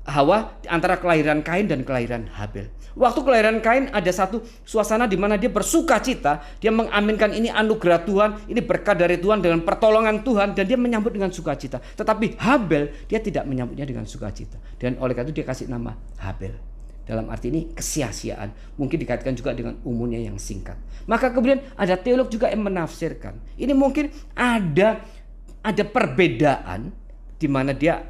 Hawa antara kelahiran Kain dan kelahiran Habel. Waktu kelahiran Kain ada satu suasana di mana dia bersuka cita, dia mengaminkan ini anugerah Tuhan, ini berkat dari Tuhan dengan pertolongan Tuhan, dan dia menyambut dengan sukacita. Tetapi Habel dia tidak menyambutnya dengan sukacita, dan oleh karena itu dia kasih nama Habel. Dalam arti ini kesia-siaan, mungkin dikaitkan juga dengan umurnya yang singkat. Maka kemudian ada teolog juga yang menafsirkan, ini mungkin ada perbedaan di mana dia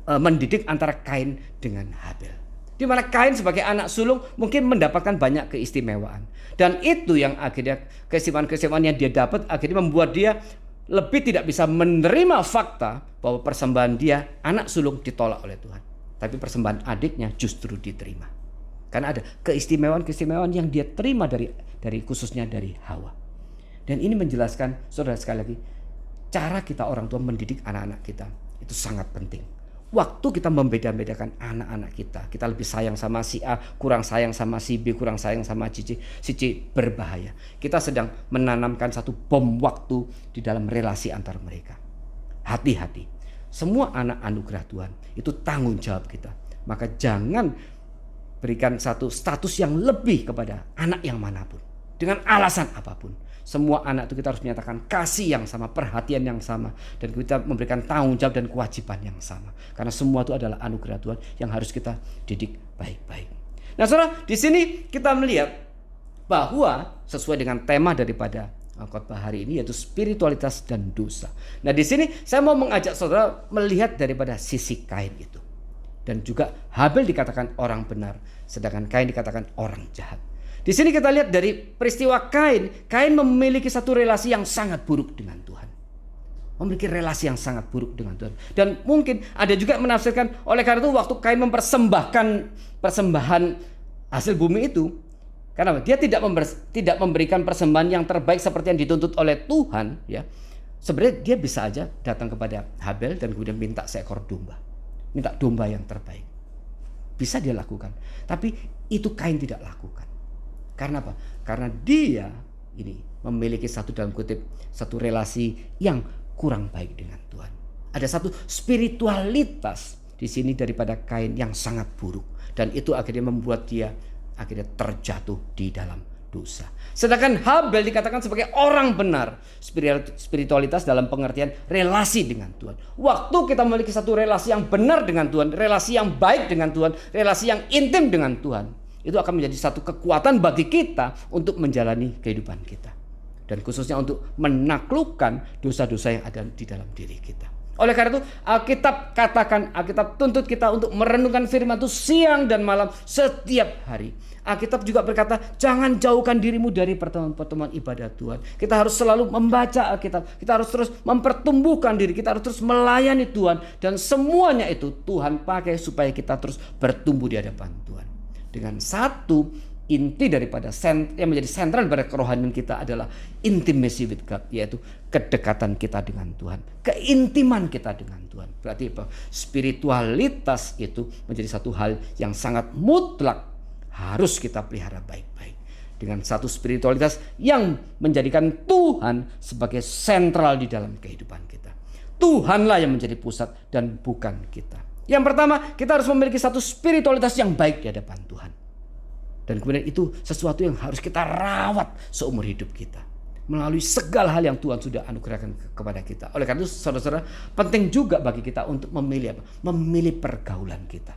mendidik antara Kain dengan Habel. Di mana Kain sebagai anak sulung mungkin mendapatkan banyak keistimewaan. Dan itu yang akhirnya keistimewaan-keistimewaan yang dia dapat akhirnya membuat dia lebih tidak bisa menerima fakta bahwa persembahan dia anak sulung ditolak oleh Tuhan. Tapi persembahan adiknya justru diterima. Karena ada keistimewaan-keistimewaan yang dia terima dari khususnya dari Hawa. Dan ini menjelaskan, saudara sekali lagi, cara kita orang tua mendidik anak-anak kita. itu sangat penting. Waktu kita membeda-bedakan anak-anak kita lebih sayang sama si A, kurang sayang sama si B, kurang sayang sama si C berbahaya. Kita sedang menanamkan satu bom waktu di dalam relasi antar mereka. Hati-hati. Semua anak anugerah Tuhan itu tanggung jawab kita. Maka jangan berikan satu status yang lebih kepada anak yang manapun dengan alasan apapun. Semua anak itu kita harus menyatakan kasih yang sama, perhatian yang sama, dan kita memberikan tanggung jawab dan kewajiban yang sama. Karena semua itu adalah anugerah Tuhan yang harus kita didik baik-baik. Nah, saudara, di sini kita melihat bahwa sesuai dengan tema daripada khotbah hari ini, yaitu spiritualitas dan dosa. Nah, di sini saya mau mengajak saudara melihat daripada sisi Kain itu. Dan juga Habel dikatakan orang benar, sedangkan Kain dikatakan orang jahat. Di sini kita lihat dari peristiwa Kain memiliki satu relasi yang sangat buruk dengan Tuhan. Memiliki relasi yang sangat buruk dengan Tuhan. Dan mungkin ada juga menafsirkan oleh karena itu waktu Kain mempersembahkan persembahan hasil bumi itu, karena dia tidak memberikan persembahan yang terbaik seperti yang dituntut oleh Tuhan, ya. Sebenarnya dia bisa aja datang kepada Habel dan kemudian minta seekor domba. Minta domba yang terbaik. Bisa dia lakukan. Tapi itu Kain tidak lakukan. Karena apa? Karena dia ini memiliki satu relasi yang kurang baik dengan Tuhan. Ada satu spiritualitas di sini daripada Kain yang sangat buruk, dan itu akhirnya membuat dia akhirnya terjatuh di dalam dosa. Sedangkan Habel dikatakan sebagai orang benar. Spiritualitas dalam pengertian relasi dengan Tuhan. Waktu kita memiliki satu relasi yang benar dengan Tuhan, relasi yang baik dengan Tuhan, relasi yang intim dengan Tuhan, itu akan menjadi satu kekuatan bagi kita untuk menjalani kehidupan kita. Dan khususnya untuk menaklukkan dosa-dosa yang ada di dalam diri kita. Oleh karena itu Alkitab tuntut kita untuk merenungkan firman itu siang dan malam setiap hari. Alkitab juga berkata, jangan jauhkan dirimu dari pertemuan-pertemuan ibadah Tuhan. Kita harus selalu membaca Alkitab. Kita harus terus mempertumbuhkan diri. Kita harus terus melayani Tuhan. Dan semuanya itu Tuhan pakai supaya kita terus bertumbuh di hadapan Tuhan. Dengan satu inti daripada yang menjadi sentral pada kerohanian kita adalah intimacy with God, yaitu kedekatan kita dengan Tuhan, keintiman kita dengan Tuhan. Berarti apa? Spiritualitas itu menjadi satu hal yang sangat mutlak harus kita pelihara baik-baik. Dengan satu spiritualitas yang menjadikan Tuhan sebagai sentral di dalam kehidupan kita. Tuhanlah yang menjadi pusat dan bukan kita. Yang pertama, kita harus memiliki satu spiritualitas yang baik di hadapan Tuhan. Dan kemudian itu sesuatu yang harus kita rawat seumur hidup kita. Melalui segala hal yang Tuhan sudah anugerahkan kepada kita. Oleh karena itu, saudara-saudara, penting juga bagi kita untuk memilih apa? Memilih pergaulan kita.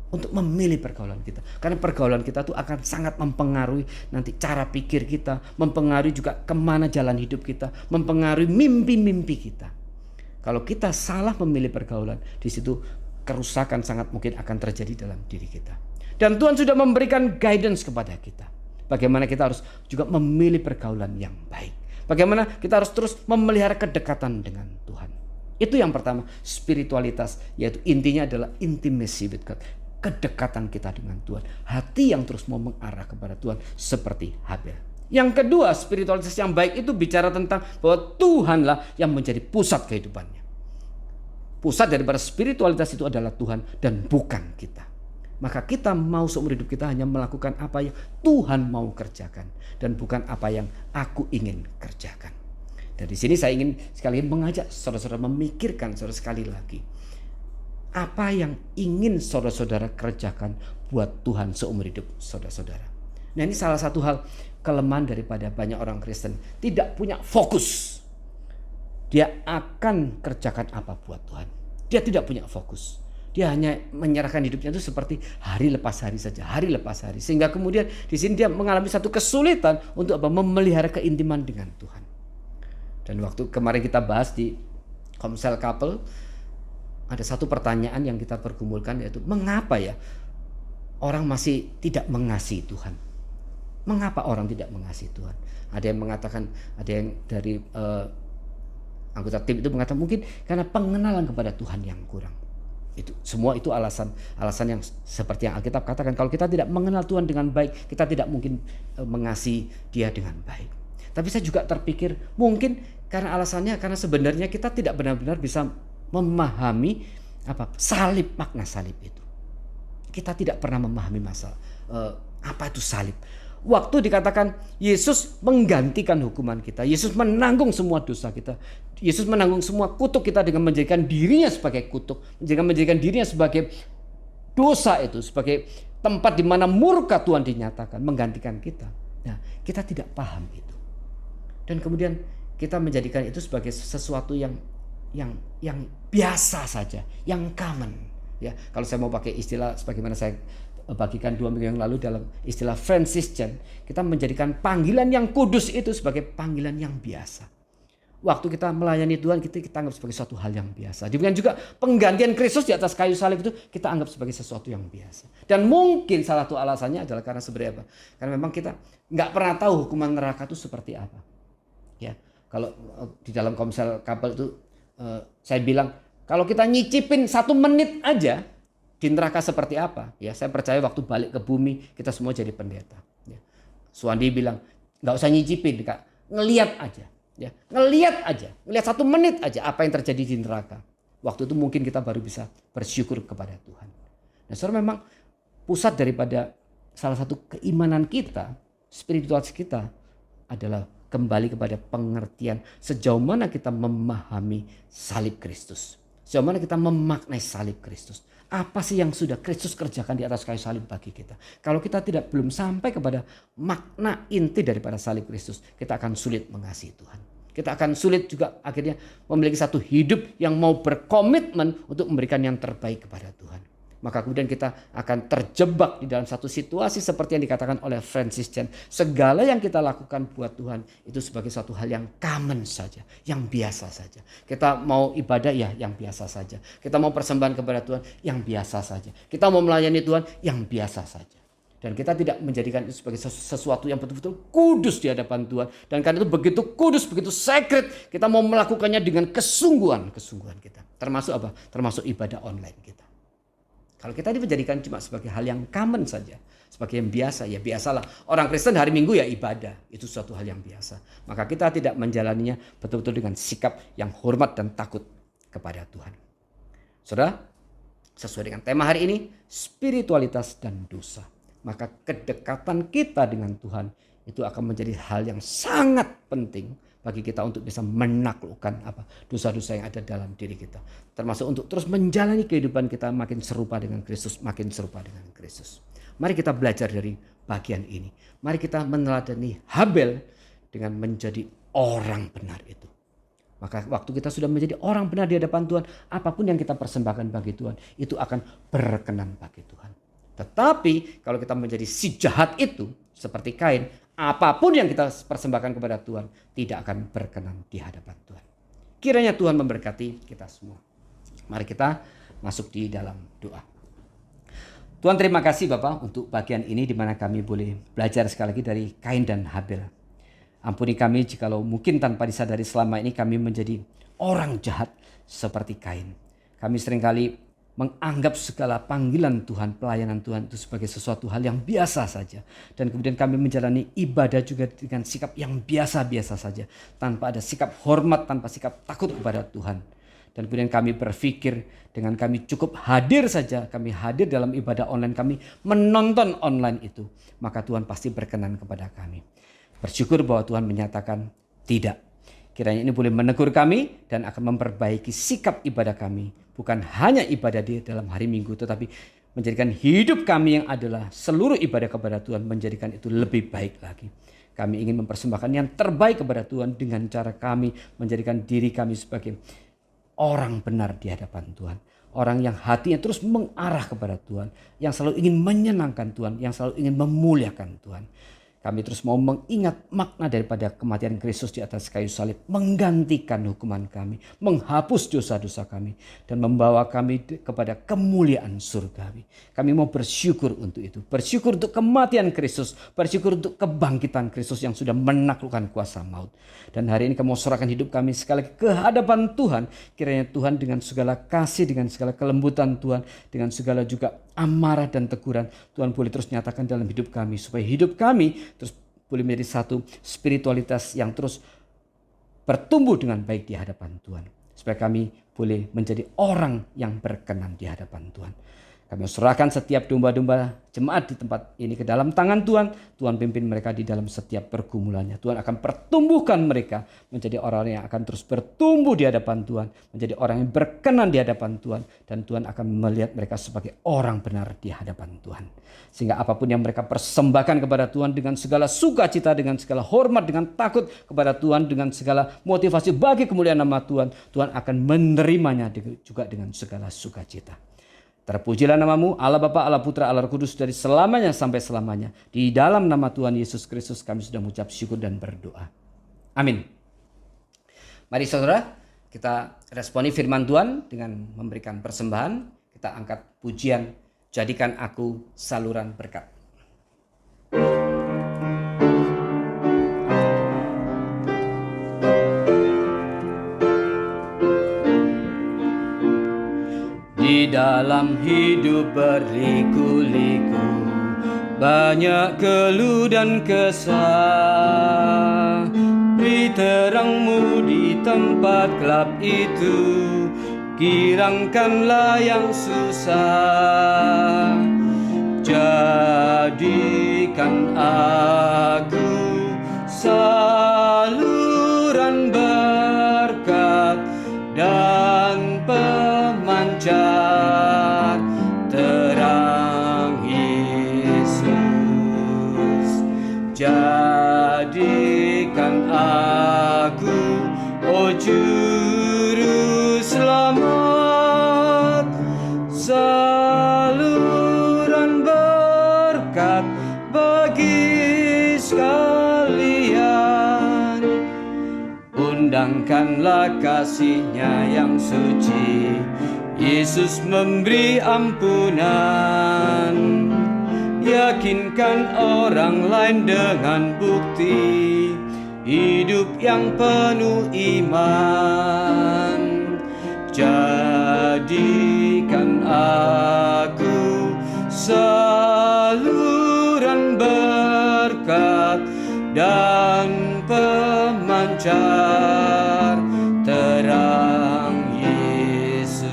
Untuk memilih pergaulan kita. Karena pergaulan kita itu akan sangat mempengaruhi nanti cara pikir kita. Mempengaruhi juga kemana jalan hidup kita. Mempengaruhi mimpi-mimpi kita. Kalau kita salah memilih pergaulan, di situ kerusakan sangat mungkin akan terjadi dalam diri kita. Dan Tuhan sudah memberikan guidance kepada kita. Bagaimana kita harus juga memilih pergaulan yang baik. Bagaimana kita harus terus memelihara kedekatan dengan Tuhan. Itu yang pertama, spiritualitas, yaitu intinya adalah intimacy with God. Kedekatan kita dengan Tuhan. Hati yang terus mau mengarah kepada Tuhan seperti Habel. Yang kedua, spiritualitas yang baik itu bicara tentang bahwa Tuhanlah yang menjadi pusat kehidupannya. Pusat daripada spiritualitas itu adalah Tuhan dan bukan kita. Maka kita mau seumur hidup kita hanya melakukan apa yang Tuhan mau kerjakan dan bukan apa yang aku ingin kerjakan. Dan di sini saya ingin sekali mengajak saudara-saudara memikirkan sekali lagi apa yang ingin saudara-saudara kerjakan buat Tuhan seumur hidup saudara-saudara. Nah, ini salah satu hal kelemahan daripada banyak orang Kristen, tidak punya fokus. Dia akan kerjakan apa buat Tuhan. Dia tidak punya fokus. Dia hanya menyerahkan hidupnya itu seperti hari lepas hari saja, hari lepas hari. Sehingga kemudian di sini dia mengalami satu kesulitan untuk memelihara keintiman dengan Tuhan. Dan waktu kemarin kita bahas di Komsel Couple, ada satu pertanyaan yang kita pergumulkan, yaitu mengapa ya orang masih tidak mengasihi Tuhan? Mengapa orang tidak mengasihi Tuhan? Ada yang mengatakan, ada yang dari anggota tim itu mengatakan mungkin karena pengenalan kepada Tuhan yang kurang. Itu semua itu alasan yang seperti yang Alkitab katakan, kalau kita tidak mengenal Tuhan dengan baik, kita tidak mungkin mengasihi Dia dengan baik. Tapi saya juga terpikir mungkin karena alasannya karena sebenarnya kita tidak benar-benar bisa memahami salib, makna salib itu. Kita tidak pernah memahami masalah apa itu salib. Waktu dikatakan Yesus menggantikan hukuman kita, Yesus menanggung semua dosa kita, Yesus menanggung semua kutuk kita dengan menjadikan dirinya sebagai kutuk, menjadikan dirinya sebagai dosa itu, sebagai tempat di mana murka Tuhan dinyatakan, menggantikan kita. Nah, kita tidak paham itu. Dan kemudian kita menjadikan itu sebagai sesuatu yang biasa saja, yang common. Ya, kalau saya mau pakai istilah sebagaimana saya bagikan 2 minggu yang lalu dalam istilah Franciscan, kita menjadikan panggilan yang kudus itu sebagai panggilan yang biasa. Waktu kita melayani Tuhan, kita anggap sebagai suatu hal yang biasa. Demikian juga penggantian Kristus di atas kayu salib itu kita anggap sebagai sesuatu yang biasa. Dan mungkin salah satu alasannya adalah karena sebenarnya apa? Karena memang kita nggak pernah tahu hukuman neraka itu seperti apa. Ya, kalau di dalam Komsel Kapel itu saya bilang kalau kita nyicipin 1 menit aja di neraka seperti apa, ya saya percaya waktu balik ke bumi kita semua jadi pendeta. Ya. Suwandi bilang nggak usah nyicipin, Kak, ngelihat aja, ya ngelihat 1 menit aja apa yang terjadi di neraka. Waktu itu mungkin kita baru bisa bersyukur kepada Tuhan. Nah, saudara, memang pusat daripada salah satu keimanan kita, spiritualitas kita adalah kembali kepada pengertian sejauh mana kita memahami salib Kristus, sejauh mana kita memaknai salib Kristus. Apa sih yang sudah Kristus kerjakan di atas kayu salib bagi kita? Kalau kita belum sampai kepada makna inti daripada salib Kristus, kita akan sulit mengasihi Tuhan. Kita akan sulit juga akhirnya memiliki satu hidup yang mau berkomitmen untuk memberikan yang terbaik kepada Tuhan. Maka kemudian kita akan terjebak di dalam satu situasi seperti yang dikatakan oleh Francis Chan. Segala yang kita lakukan buat Tuhan itu sebagai suatu hal yang common saja, yang biasa saja. Kita mau ibadah ya yang biasa saja. Kita mau persembahan kepada Tuhan yang biasa saja. Kita mau melayani Tuhan yang biasa saja. Dan kita tidak menjadikan itu sebagai sesuatu yang betul-betul kudus di hadapan Tuhan. Dan karena itu begitu kudus, begitu sacred, kita mau melakukannya dengan kesungguhan kita. Termasuk apa? Termasuk ibadah online kita. Kalau kita dijadikan cuma sebagai hal yang common saja, sebagai yang biasa, ya biasalah. Orang Kristen hari Minggu ya ibadah, itu suatu hal yang biasa. Maka kita tidak menjalaninya betul-betul dengan sikap yang hormat dan takut kepada Tuhan. Saudara, sesuai dengan tema hari ini, spiritualitas dan dosa. Maka kedekatan kita dengan Tuhan itu akan menjadi hal yang sangat penting bagi kita untuk bisa menaklukkan dosa-dosa yang ada dalam diri kita. Termasuk untuk terus menjalani kehidupan kita makin serupa dengan Kristus, makin serupa dengan Kristus. Mari kita belajar dari bagian ini. Mari kita meneladani Habel dengan menjadi orang benar itu. Maka waktu kita sudah menjadi orang benar di hadapan Tuhan, apapun yang kita persembahkan bagi Tuhan, itu akan berkenan bagi Tuhan. Tetapi kalau kita menjadi si jahat itu, seperti Kain, apapun yang kita persembahkan kepada Tuhan tidak akan berkenan di hadapan Tuhan. Kiranya Tuhan memberkati kita semua. Mari kita masuk di dalam doa. Tuhan, terima kasih Bapak untuk bagian ini di mana kami boleh belajar sekali lagi dari Kain dan Habel. Ampuni kami jikalau mungkin tanpa disadari selama ini kami menjadi orang jahat seperti Kain. Kami seringkali menganggap segala panggilan Tuhan, pelayanan Tuhan itu sebagai sesuatu hal yang biasa saja. Dan kemudian kami menjalani ibadah juga dengan sikap yang biasa-biasa saja. Tanpa ada sikap hormat, tanpa sikap takut kepada Tuhan. Dan kemudian kami berpikir dengan kami cukup hadir saja, kami hadir dalam ibadah online, kami menonton online itu. Maka Tuhan pasti berkenan kepada kami. Bersyukur bahwa Tuhan menyatakan tidak. Kiranya ini boleh menegur kami dan akan memperbaiki sikap ibadah kami. Bukan hanya ibadah di dalam hari Minggu, tetapi menjadikan hidup kami yang adalah seluruh ibadah kepada Tuhan, menjadikan itu lebih baik lagi. Kami ingin mempersembahkan yang terbaik kepada Tuhan dengan cara kami menjadikan diri kami sebagai orang benar di hadapan Tuhan. Orang yang hatinya terus mengarah kepada Tuhan, yang selalu ingin menyenangkan Tuhan, yang selalu ingin memuliakan Tuhan. Kami terus mau mengingat makna daripada kematian Kristus di atas kayu salib. Menggantikan hukuman kami. Menghapus dosa-dosa kami. Dan membawa kami kepada kemuliaan surgawi. Kami mau bersyukur untuk itu. Bersyukur untuk kematian Kristus. Bersyukur untuk kebangkitan Kristus yang sudah menaklukkan kuasa maut. Dan hari ini kami mau serahkan hidup kami sekali lagi ke hadapan Tuhan. Kiranya Tuhan dengan segala kasih, dengan segala kelembutan Tuhan. Dengan segala juga amarah dan teguran. Tuhan boleh terus nyatakan dalam hidup kami. Supaya hidup kami terus boleh menjadi satu spiritualitas yang terus bertumbuh dengan baik di hadapan Tuhan. supaya kami boleh menjadi orang yang berkenan di hadapan Tuhan. Kami serahkan setiap domba-domba jemaat di tempat ini ke dalam tangan Tuhan. Tuhan pimpin mereka di dalam setiap pergumulannya. Tuhan akan pertumbuhkan mereka menjadi orang yang akan terus bertumbuh di hadapan Tuhan. Menjadi orang yang berkenan di hadapan Tuhan. Dan Tuhan akan melihat mereka sebagai orang benar di hadapan Tuhan. Sehingga apapun yang mereka persembahkan kepada Tuhan dengan segala sukacita, dengan segala hormat, dengan takut kepada Tuhan, dengan segala motivasi bagi kemuliaan nama Tuhan, Tuhan akan menerimanya juga dengan segala sukacita. Terpujilah namamu, Allah Bapa, Allah Putra, Allah Roh Kudus dari selamanya sampai selamanya. Di dalam nama Tuhan Yesus Kristus kami sudah mengucap syukur dan berdoa. Amin. Mari saudara, kita responi firman Tuhan dengan memberikan persembahan. Kita angkat pujian, jadikan aku saluran berkat. Di dalam hidup berliku-liku, banyak keluh dan kesah. Beri terangmu di tempat gelap itu, girangkanlah yang susah. Jadikan aku saluran berkat dan pemancar terang Yesus. Jadikan aku, oh Juru Selamat, saluran berkat bagi sekalian. Undangkanlah kasih-Nya yang suci, Yesus memberi ampunan. Yakinkan orang lain dengan bukti hidup yang penuh iman. Jadikan aku saluran berkat dan pemancar terang Yesus.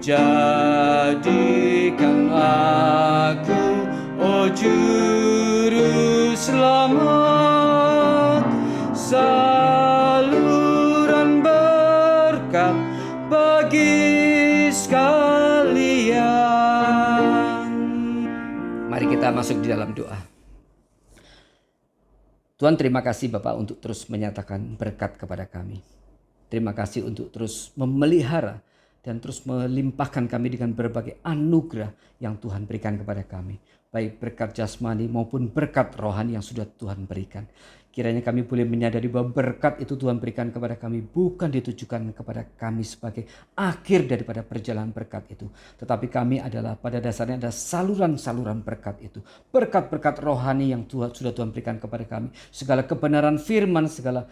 Jadikan aku, oh Juru Selamat, saluran berkat bagi sekalian. Mari kita masuk di dalam doa. Tuhan, terima kasih Bapak untuk terus menyatakan berkat kepada kami. Terima kasih untuk terus memelihara dan terus melimpahkan kami dengan berbagai anugerah yang Tuhan berikan kepada kami. Baik berkat jasmani maupun berkat rohani yang sudah Tuhan berikan. Kiranya kami boleh menyadari bahwa berkat itu Tuhan berikan kepada kami bukan ditujukan kepada kami sebagai akhir daripada perjalanan berkat itu. Tetapi kami adalah pada dasarnya ada saluran-saluran berkat itu. Berkat-berkat rohani yang sudah Tuhan berikan kepada kami. Segala kebenaran firman, segala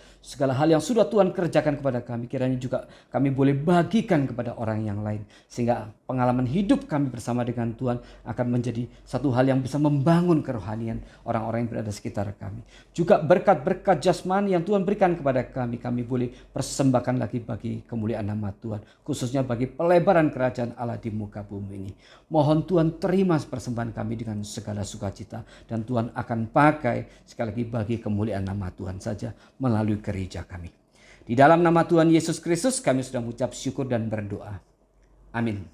hal yang sudah Tuhan kerjakan kepada kami. Kiranya juga kami boleh bagikan kepada orang yang lain. Sehingga pengalaman hidup kami bersama dengan Tuhan akan menjadi satu hal yang bisa membangun kerohanian orang-orang yang berada di sekitar kami. Juga berkat jasmani yang Tuhan berikan kepada kami, kami boleh persembahkan lagi bagi kemuliaan nama Tuhan, khususnya bagi pelebaran kerajaan Allah di muka bumi ini. Mohon Tuhan terima persembahan kami dengan segala sukacita, dan Tuhan akan pakai sekali lagi bagi kemuliaan nama Tuhan saja melalui gereja kami. Di dalam nama Tuhan Yesus Kristus kami sudah mengucap syukur dan berdoa. Amin.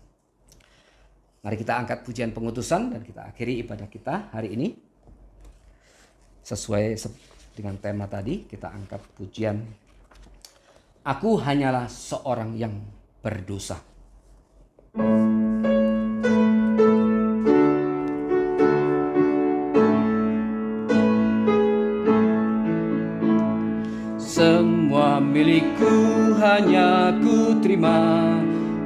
Mari kita angkat pujian pengutusan dan kita akhiri ibadah kita hari ini. Sesuai dengan tema tadi, kita angkat pujian Aku Hanyalah Seorang Yang Berdosa. Semua milikku hanya ku terima,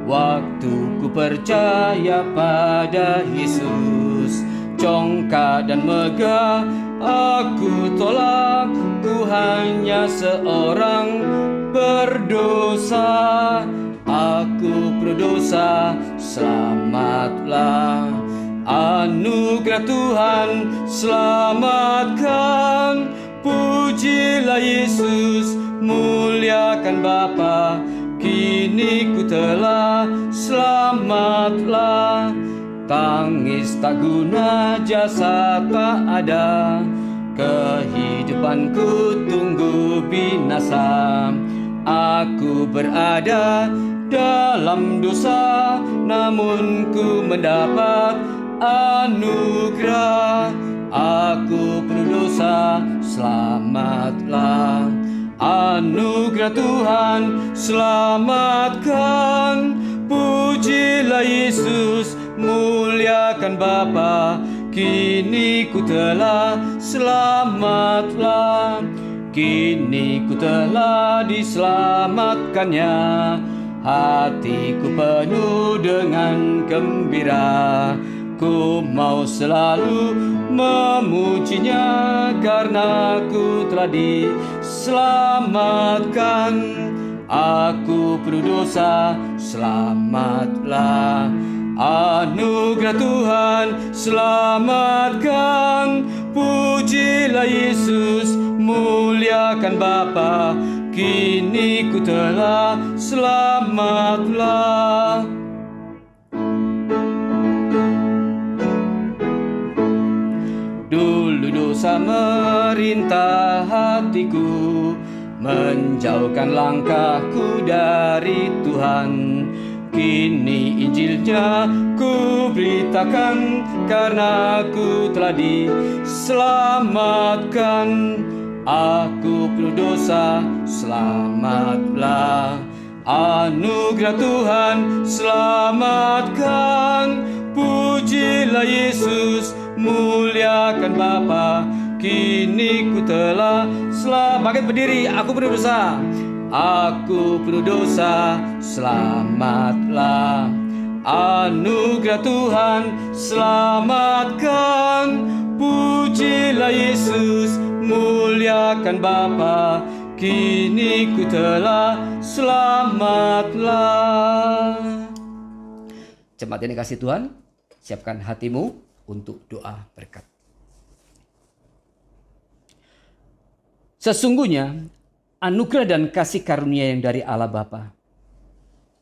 waktu ku percaya pada Yesus. Congkak dan megah aku tolak, ku hanya seorang berdosa. Aku berdosa, selamatlah. Anugerah Tuhan selamatkan. Pujilah Yesus muliakan Bapa. Kini ku telah selamatlah. Tangis tak guna, jasa tak ada. Kehidupanku tunggu binasa. Aku berada dalam dosa, namun ku mendapat anugerah. Aku penuh dosa, selamatlah. Anugerah Tuhan, selamatkan. Pujilah Yesus, muliakan Bapa. Kini ku telah selamatlah. Kini ku telah diselamatkannya. Hatiku penuh dengan gembira. Ku mau selalu memujinya, karena ku telah diselamatkan. Aku penuh dosa, selamatlah. Anugerah Tuhan, selamatkan. Pujilah Yesus, muliakan Bapa. Kini ku telah selamatlah. Dulu dosa merintah hatiku, menjauhkan langkahku dari Tuhan. Kini Injilnya ku beritakan, karena ku telah diselamatkan. Aku penuh dosa, selamatlah. Anugerah Tuhan, selamatkan. Pujilah Yesus, muliakan Bapa. Kini ku telah selamat. Berdiri, aku penuh dosa. Aku penuh dosa, selamatlah. Anugerah Tuhan, selamatkan. Pujilah Yesus, muliakan Bapa. Kini ku telah selamatlah. Jemaat yang dikasihi Tuhan, siapkan hatimu untuk doa berkat. Sesungguhnya anugerah dan kasih karunia yang dari Allah Bapa,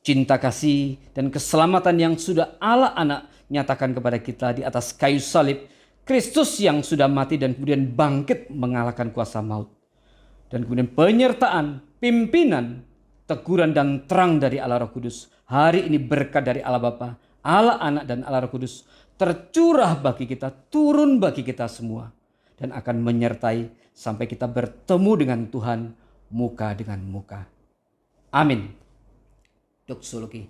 cinta kasih dan keselamatan yang sudah Allah Anak nyatakan kepada kita di atas kayu salib, Kristus yang sudah mati dan kemudian bangkit mengalahkan kuasa maut, dan kemudian penyertaan, pimpinan, teguran dan terang dari Allah Roh Kudus, hari ini berkat dari Allah Bapa, Allah Anak dan Allah Roh Kudus tercurah bagi kita, turun bagi kita semua, dan akan menyertai sampai kita bertemu dengan Tuhan muka dengan muka. Amin. Doksologi.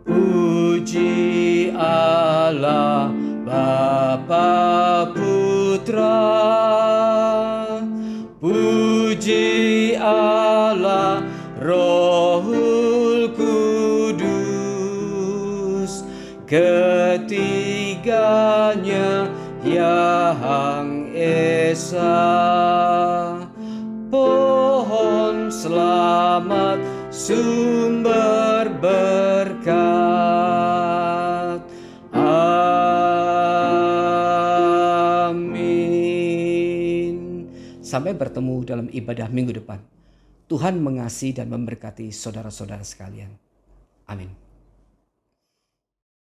Puji Allah Bapa Putra, puji Allah Rohul Kudus, ketiganya Yang Esa. Pohon selamat, sumber berkat. Amin. Sampai bertemu dalam ibadah minggu depan. Tuhan mengasihi dan memberkati saudara-saudara sekalian. Amin.